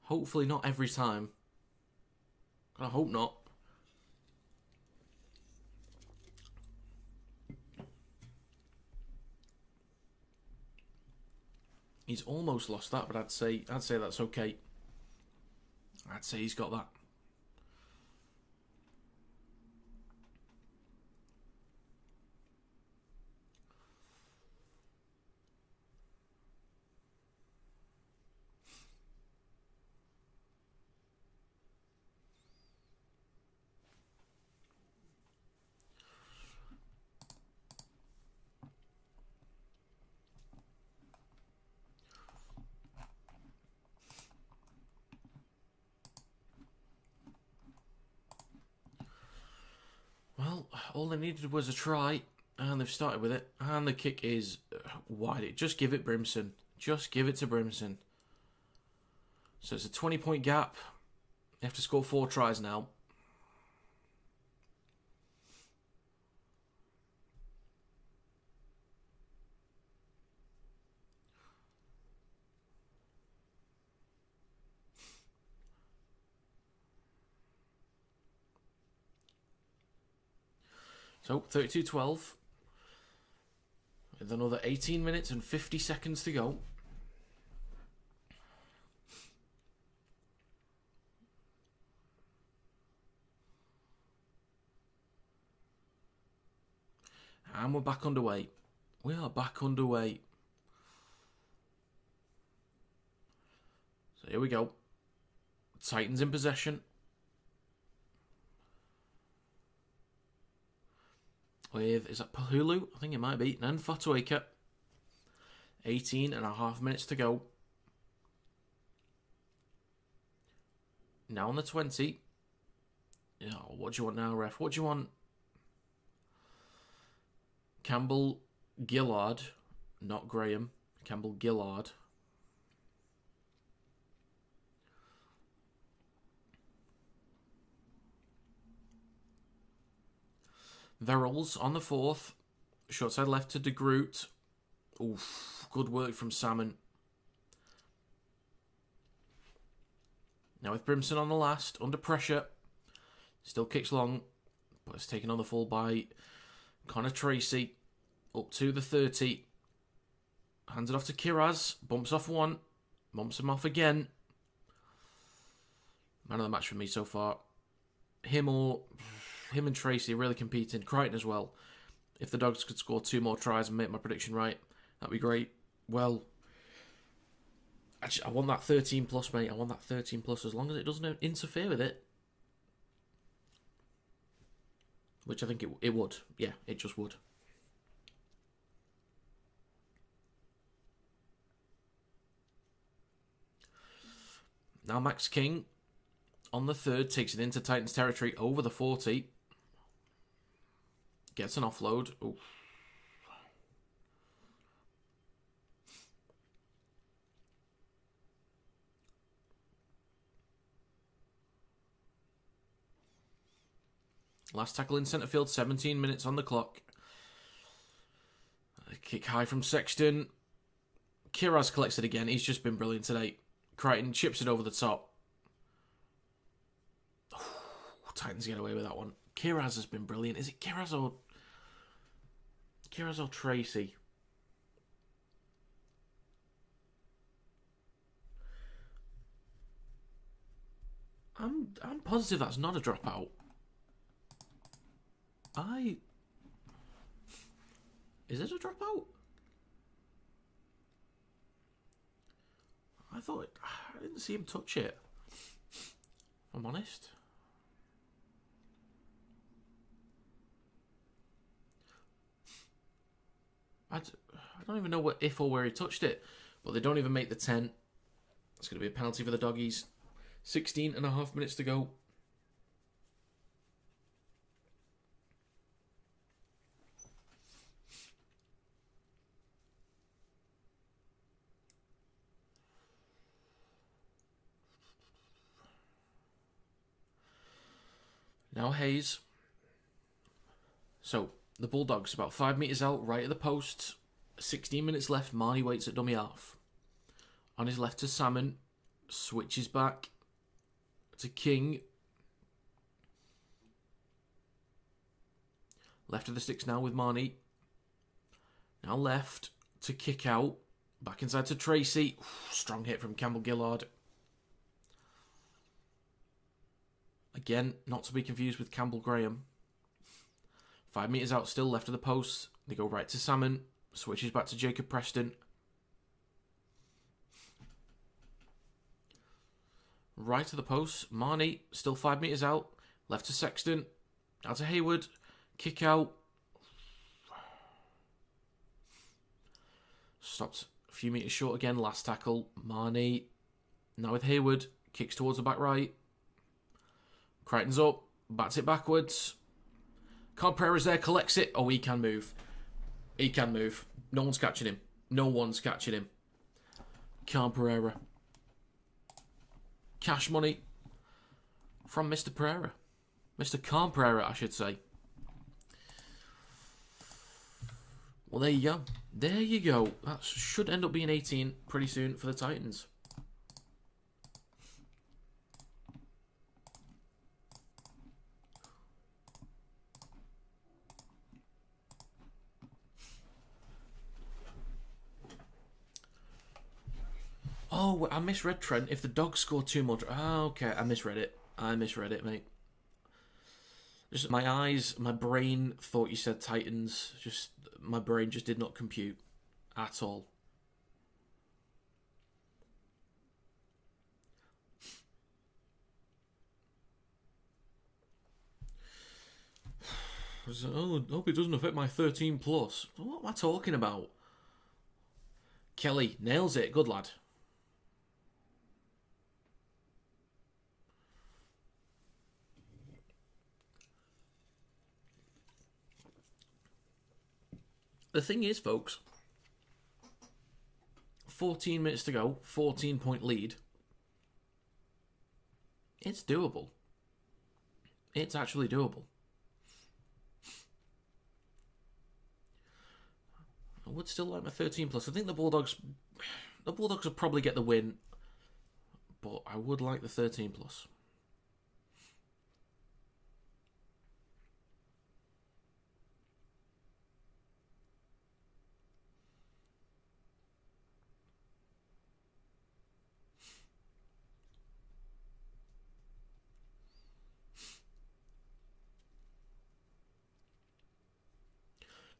Hopefully not every time. I hope not. He's almost lost that, but I'd say that's okay. I'd say he's got that. Well, all they needed was a try, and they've started with it. And the kick is wide. Just give it Brimson. Just give it to Brimson. So it's a 20-point gap. They have to score 4 tries now. So, 32-12. With another 18 minutes and 50 seconds to go. And we're back underway. We are back underway. So here we go. Titans in possession. With, is that Pahulu? I think it might be. Nan Fotuaker. 18.5 minutes to go. Now on the 20. Oh, what do you want now, ref? What do you want? Campbell Gillard. Not Graham. Campbell Gillard. Verrills on the 4th. Short side left to De Groot. Oof, good work from Salmon. Now with Brimson on the last, under pressure. Still kicks long, but it's taken on the full by Connor Tracy. Up to the 30. Hands it off to Kiraz. Bumps off one. Bumps him off again. Man of the match for me so far. Him and Tracy are really competing. Crichton as well. If the Dogs could score 2 more tries and make my prediction right, that'd be great. Well, I want that 13 plus, mate. I want that 13 plus as long as it doesn't interfere with it. Which I think it would. Yeah, it just would. Now Max King on the 3rd takes it into Titans territory over the 40. Gets an offload. Ooh. Last tackle in centre field, 17 minutes on the clock. A kick high from Sexton. Kiraz collects it again. He's just been brilliant today. Crichton chips it over the top. Oh, Titans get away with that one. Kiraz has been brilliant. Is it Kiraz or Tracy? I'm positive that's not a dropout. Is it a dropout? I didn't see him touch it. If I'm honest. I don't even know if or where he touched it, but they don't even make the 10. It's going to be a penalty for the Doggies. 16.5 minutes to go. Now Hayes. So, the Bulldogs about 5 metres out, right at the post. 16 minutes left. Marnie waits at dummy half. On his left to Salmon. Switches back to King. Left of the sticks now with Marnie. Now left to kick out. Back inside to Tracy. Ooh, strong hit from Campbell Gillard. Again, not to be confused with Campbell Graham. 5 metres out still, left of the post. They go right to Salmon. Switches back to Jacob Preston. Right to the post. Marnie, still 5 metres out. Left to Sexton. Out to Hayward. Kick out. Stopped a few metres short again. Last tackle. Marnie. Now with Hayward. Kicks towards the back right. Crichton's up. Bats it backwards. Pereira's there. Collects it. Oh, he can move. He can move. No one's catching him. No one's catching him. Pereira. Cash money from Mr. Pereira. Mr. Pereira, I should say. Well, there you go. There you go. That should end up being 18 pretty soon for the Titans. Oh, I misread Trent. If the Dogs score 2 more... okay, I misread it. Mate. Just my eyes, my brain thought you said Titans. Just my brain just did not compute at all. Oh, hope it doesn't affect my 13 plus. What am I talking about? Kelly nails it. Good lad. The thing is, folks, 14 minutes to go, 14-point lead. It's doable. It's actually doable. I would still like my 13 plus. I think the Bulldogs will probably get the win, but I would like the 13 plus.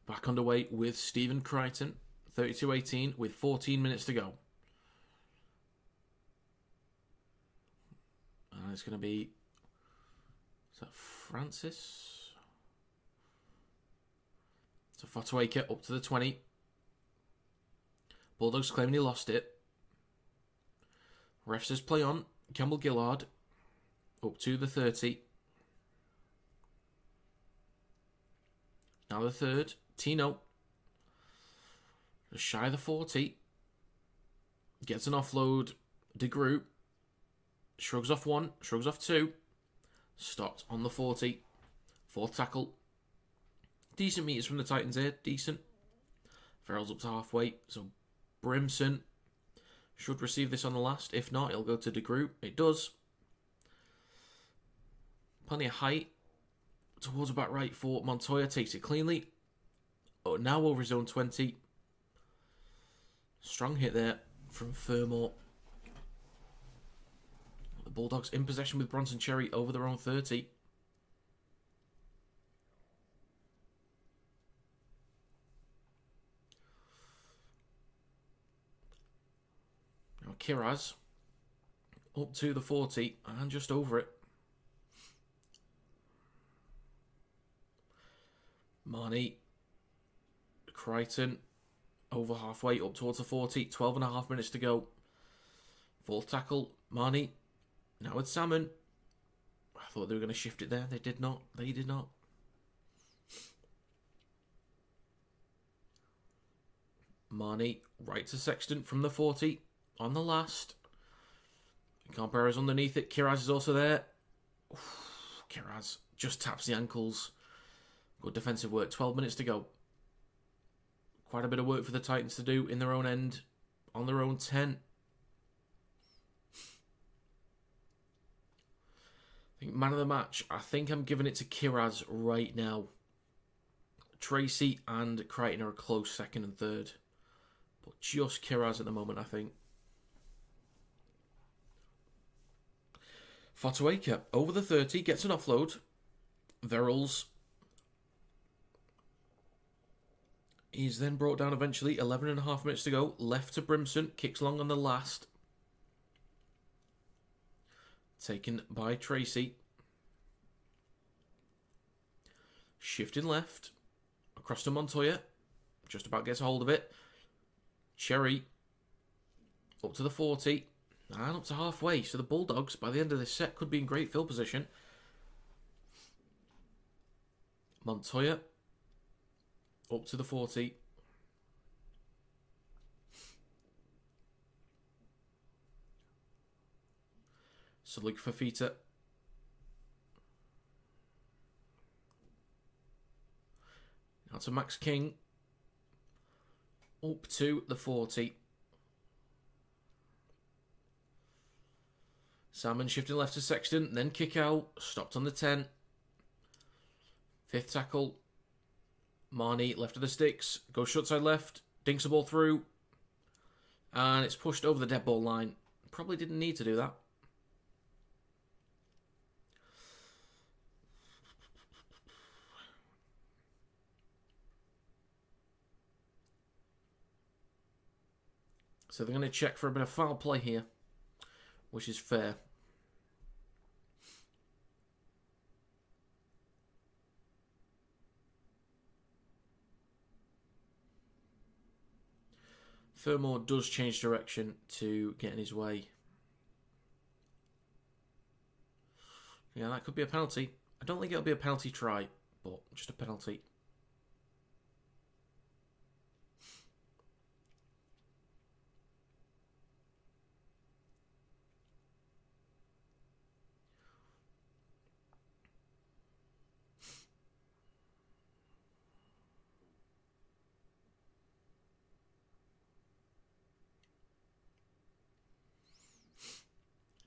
Back underway with Stephen Crichton, 32-18, with 14 minutes to go. And it's going to be... Is that Francis? So Fotuaker up to the 20. Bulldogs claiming he lost it. Ref says play on. Campbell Gillard up to the 30. Now the third. Tino. Just shy of the 40. Gets an offload. De Groot. Shrugs off 1. Shrugs off 2. Stopped on the 40. Fourth tackle. Decent meters from the Titans here. Decent. Farrell's up to halfway. So Brimson should receive this on the last. If not, it'll go to De Groot. It does. Plenty of height. Towards the back right for Montoya. Takes it cleanly. Oh, now over his own 20. Strong hit there from Fermor. The Bulldogs in possession with Bronson Cherry over their own 30. Now Kiraz up to the 40 and just over it. Marnie, Crichton, over halfway, up towards the 40, 12.5 minutes to go. Fourth tackle, Marnie, now with Salmon. I thought they were going to shift it there, they did not, Marnie, right to Sexton from the 40, on the last. Pereira's underneath it, Kiraz is also there. Kiraz just taps the ankles. Good defensive work. 12 minutes to go. Quite a bit of work for the Titans to do in their own end. On their own 10. I think man of the match. I think I'm giving it to Kiraz right now. Tracy and Crichton are a close second and third. But just Kiraz at the moment, I think. Fotuaker over the 30, gets an offload. Verrills is then brought down eventually. 11.5 minutes to go. Left to Brimson. Kicks long on the last. Taken by Tracy. Shifting left. Across to Montoya. Just about gets a hold of it. Cherry. Up to the 40. And up to halfway. So the Bulldogs, by the end of this set, could be in great field position. Montoya. Up to the 40. So Luke Fafita. Now to Max King. Up to the 40. Salmon shifting left to Sexton, then kick out. Stopped on the 10. Fifth tackle. Marnie left of the sticks. Goes short side left. Dinks the ball through. And it's pushed over the dead ball line. Probably didn't need to do that. So they're going to check for a bit of foul play here, which is fair. Furmore does change direction to get in his way. Yeah, that could be a penalty. I don't think it'll be a penalty try, but just a penalty.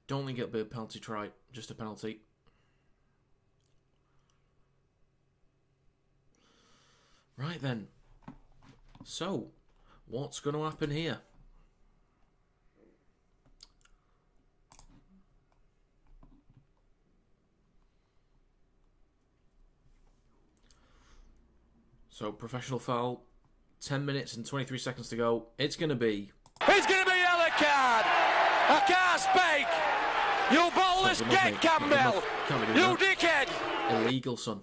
Don't think it'll be a penalty try, just a penalty. Right then. So, what's going to happen here? So, professional foul. 10 minutes and 23 seconds to go. It's going to be... It's going to be a yellow card. I can't speak. You ballless gate, Campbell. You dickhead. Illegal, son.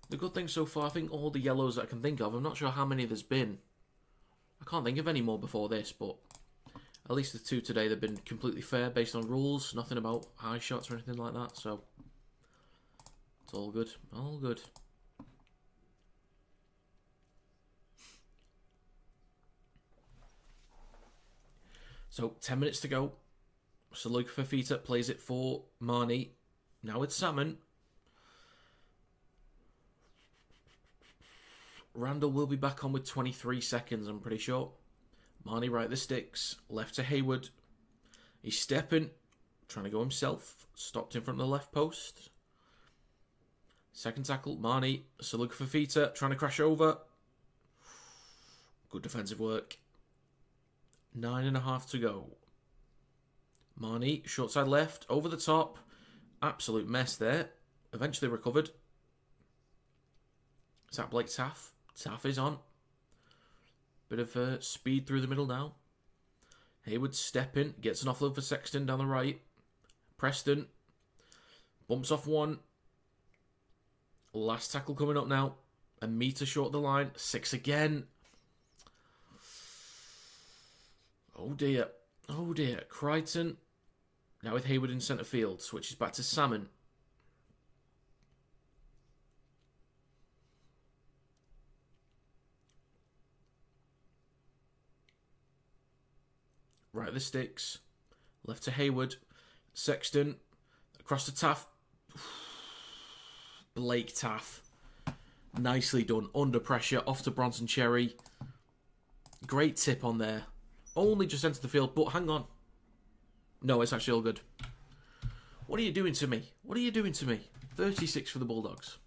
The good thing so far, I think all the yellows that I can think of, I'm not sure how many there's been. I can't think of any more before this, but at least the two today, they've been completely fair based on rules. Nothing about high shots or anything like that, so it's all good. All good. So, 10 minutes to go. So Luke Fafita plays it for Marnie. Now it's Salmon. Randall will be back on with 23 seconds, I'm pretty sure. Marnie right the sticks. Left to Hayward. He's stepping. Trying to go himself. Stopped in front of the left post. Second tackle. Marnie. So Luke Fafita trying to crash over. Good defensive work. 9.5 to go. Marnie, short side left, over the top. Absolute mess there. Eventually recovered. Is that Blake Taff? Taff is on. Bit of speed through the middle now. Hayward stepping, gets an offload for Sexton down the right. Preston bumps off one. Last tackle coming up now. A metre short of the line. 6 again. Oh dear. Oh dear. Crichton. Now with Hayward in centre field. Switches back to Salmon. Right the sticks. Left to Hayward. Sexton. Across to Taff. Blake Taff. Nicely done. Under pressure. Off to Bronson Cherry. Great tip on there. Only just entered the field, but hang on. No, it's actually all good. What are you doing to me? What are you doing to me? 36 for the Bulldogs.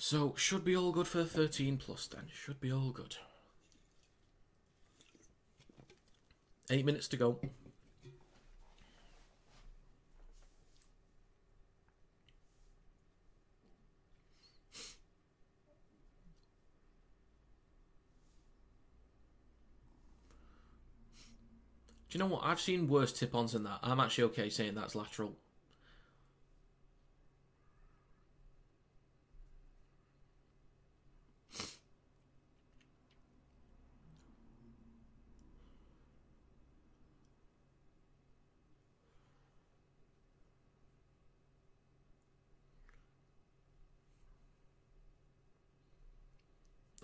So, should be all good for 13 plus then. Should be all good. 8 minutes to go. Do you know what? I've seen worse tip-ons than that. I'm actually okay saying that's lateral.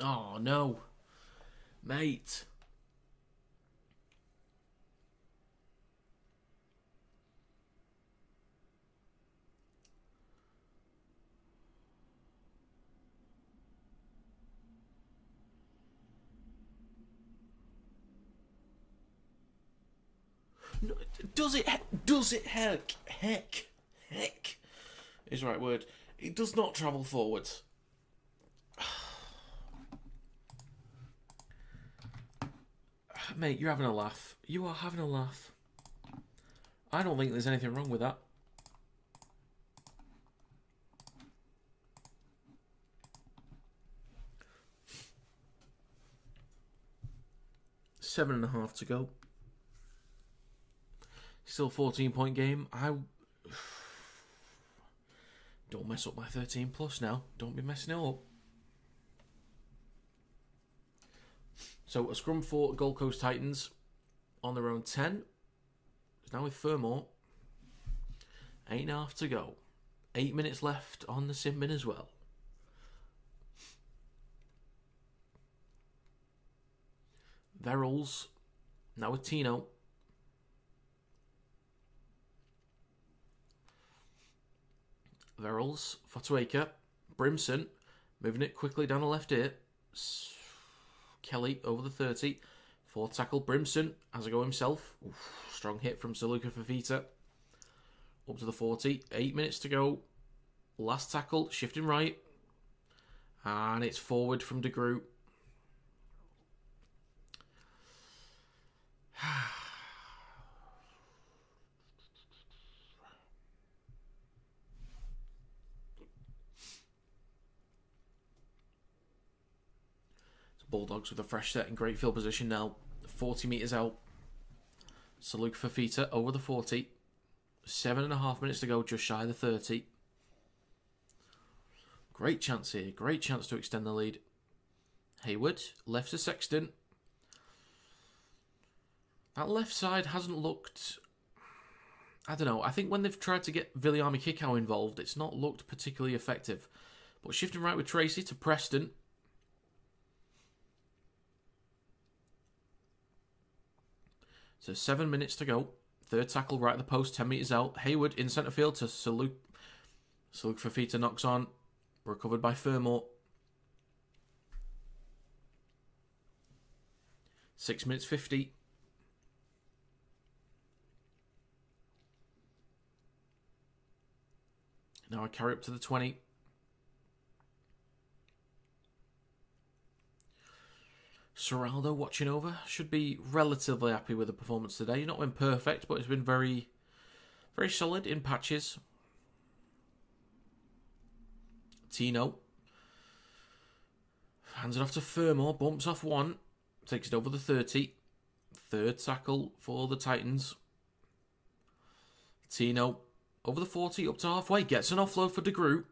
Oh, no. Mate. No, does it heck is the right word. It does not travel forwards. Mate, you're having a laugh. You are having a laugh. I don't think there's anything wrong with that. Seven and a half to go. Still 14-point game. Don't mess up my 13 plus now. Don't be messing it up. So a scrum for Gold Coast Titans on their own 10. It's now with Furmore. 8.5 to go. 8 minutes left on the sim bin as well. Verrills now with Tino. Verrills for Tuaker. Brimson moving it quickly down the left ear. Kelly over the 30. Fourth tackle. Brimson has a go himself. Oof, strong hit from Saluka Fafita. Up to the 40. 8 minutes to go. Last tackle. Shifting right. And it's forward from De Groot. Bulldogs with a fresh set in great field position now. 40 metres out. Saluk Fafita over the 40. 7.5 minutes to go, just shy of the 30. Great chance here. Great chance to extend the lead. Hayward, left to Sexton. That left side hasn't looked... I don't know. I think when they've tried to get Viliami Kikau involved, it's not looked particularly effective. But shifting right with Tracy to Preston. So 7 minutes to go. Third tackle right at the post, 10 metres out. Hayward in centre field to Saluk. Saluk Fafita knocks on. Recovered by Furmore. 6 minutes 50. Now I carry up to the 20. Serraldo watching over. Should be relatively happy with the performance today. Not been perfect, but it's been very, very solid in patches. Tino. Hands it off to Furmore. Bumps off one. Takes it over the 30. Third tackle for the Titans. Tino. Over the 40. Up to halfway. Gets an offload for De Groot.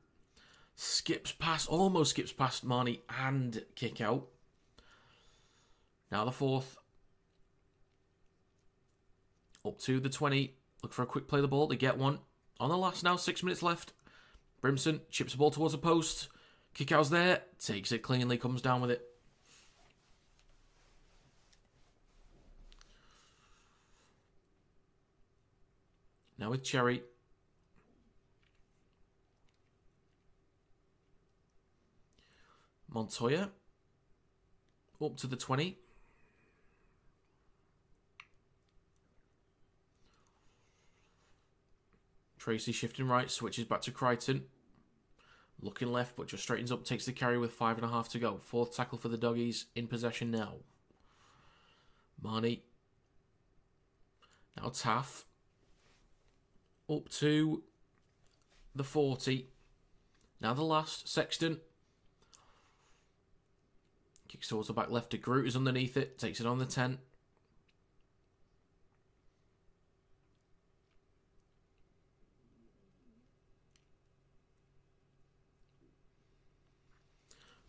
Skips past. Almost skips past Marnie and kick out. Now the fourth. Up to the 20. Look for a quick play of the ball. They get one. On the last now. 6 minutes left. Brimson chips the ball towards the post. Kick-out's there. Takes it cleanly. Comes down with it. Now with Cherry. Montoya. Up to the 20. Tracy shifting right, switches back to Crichton. Looking left, but just straightens up, takes the carry with 5.5 to go. Fourth tackle for the Doggies, in possession now. Marnie. Now Taff. Up to the 40. Now the last, Sexton. Kicks towards the back left to Groot, is underneath it, takes it on the 10.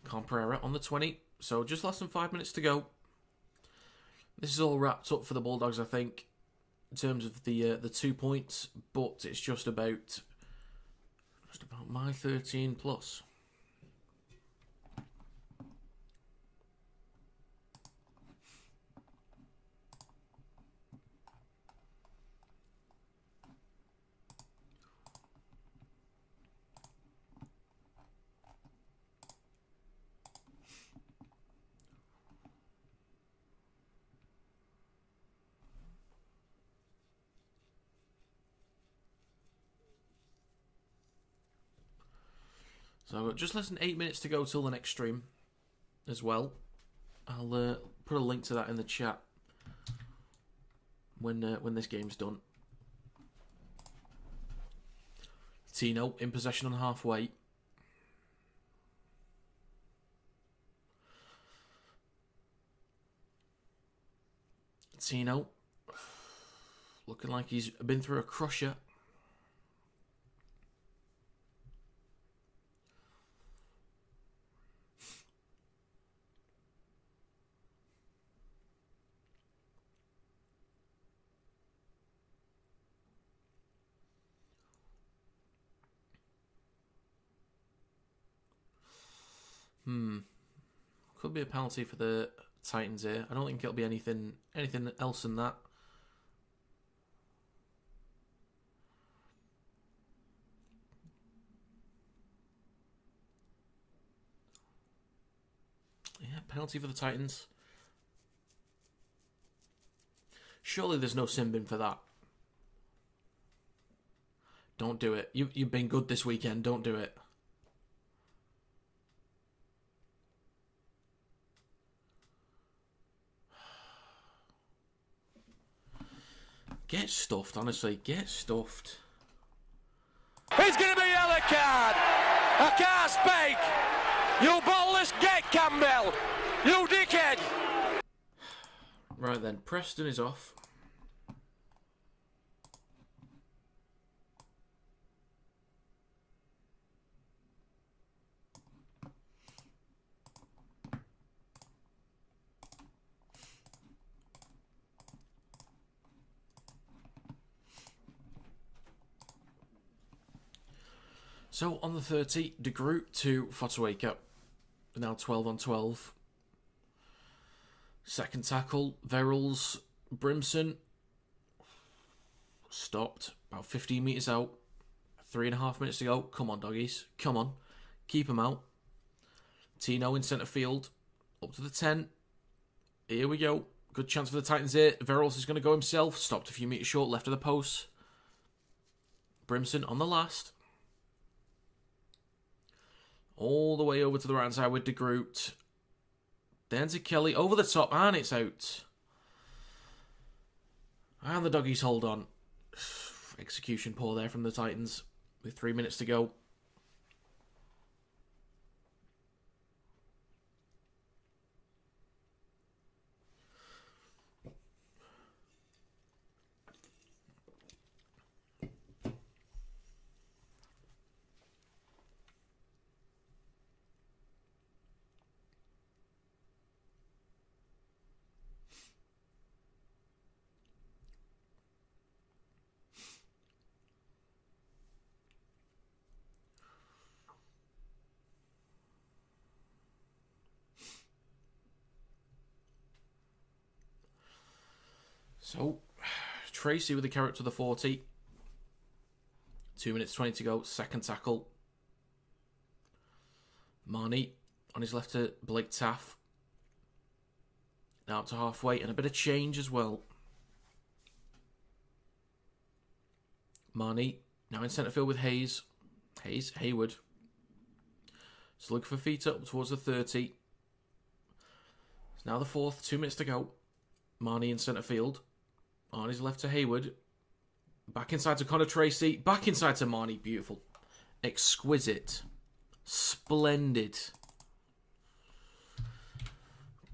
Comprera on the 20. So just less than 5 minutes to go. This is all wrapped up for the Bulldogs, I think, in terms of the 2 points. But it's just about my 13 plus. So I've got just less than 8 minutes to go till the next stream as well. I'll put a link to that in the chat when this game's done. Tino in possession on halfway. Tino looking like he's been through a crusher. Could be a penalty for the Titans here. I don't think it'll be anything else than that. Yeah, penalty for the Titans. Surely there's no sin bin for that. Don't do it. You've been good this weekend. Don't do it. Get stuffed, honestly. Get stuffed. It's going to be a yellow card. I can't speak. You ballless gate, Campbell. You dickhead. Right then, Preston is off. So on the 30, De Groot to Fotuaker. Now 12 on 12. Second tackle, Verrills, Brimson. Stopped. About 15 metres out. 3.5 minutes to go. Come on, doggies. Come on. Keep him out. Tino in centre field. Up to the 10. Here we go. Good chance for the Titans here. Verrills is going to go himself. Stopped a few metres short, left of the post. Brimson on the last. All the way over to the right side with De Groot. Then to Kelly, over the top, and it's out. And the doggies hold on. Execution poor there from the Titans, with 3 minutes to go. So, Tracy with the carrot to the 40. 2 minutes 20 to go. Second tackle. Marnie on his left to Blake Taff. Now up to halfway, and a bit of change as well. Marnie now in centre field with Hayes. Hayward. Slug for Fifita up towards the 30. It's now the 4th, 2 minutes to go. Marnie in centre field. Marnie's left to Hayward. Back inside to Connor Tracy. Back inside to Marnie. Beautiful. Exquisite. Splendid.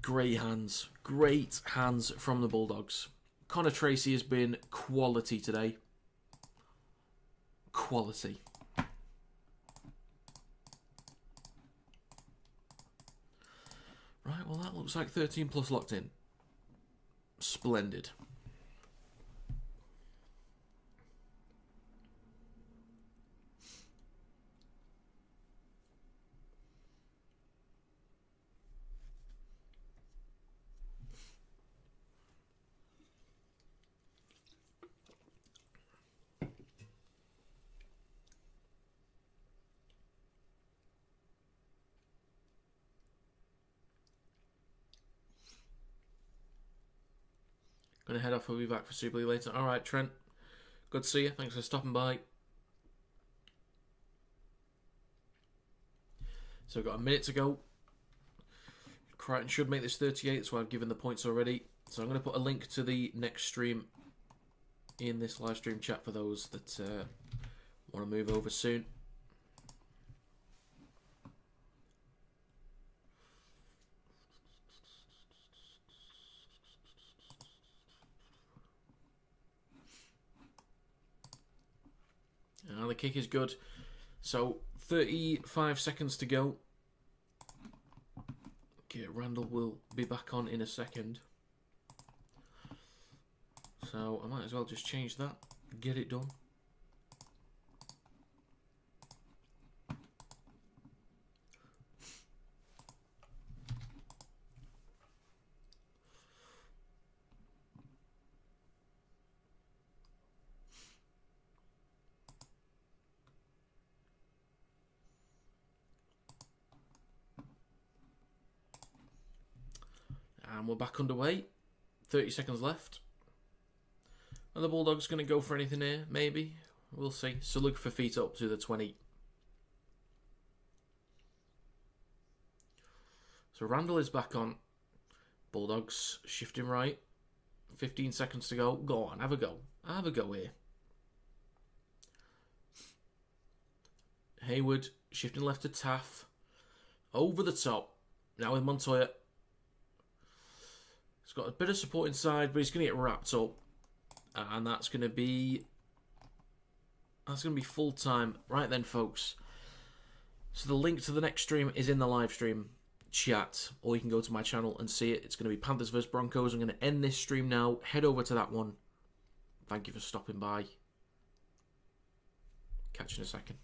Great hands. Great hands from the Bulldogs. Connor Tracy has been quality today. Quality. Right, well that looks like 13 plus locked in. Splendid. Gonna head off. We'll be back for Super League later. Alright, Trent. Good to see you. Thanks for stopping by. So we've got a minute to go. Crichton should make this 38, so I've given the points already. So I'm going to put a link to the next stream in this live stream chat for those that want to move over soon. The kick is good. So 35 seconds to go. Okay, Randall will be back on in a second. So I might as well just change that. Get it done. And we're back underway. 30 seconds left. Are the Bulldogs going to go for anything here? Maybe. We'll see. So look for feet up to the 20. So Randall is back on. Bulldogs shifting right. 15 seconds to go. Go on, have a go. Have a go here. Hayward shifting left to Taff. Over the top. Now with Montoya. He's got a bit of support inside, but he's going to get wrapped up. And that's going to be full time. Right then, folks. So the link to the next stream is in the live stream chat, or you can go to my channel and see it. It's going to be Panthers vs Broncos. I'm going to end this stream now. Head over to that one. Thank you for stopping by. Catch you in a second.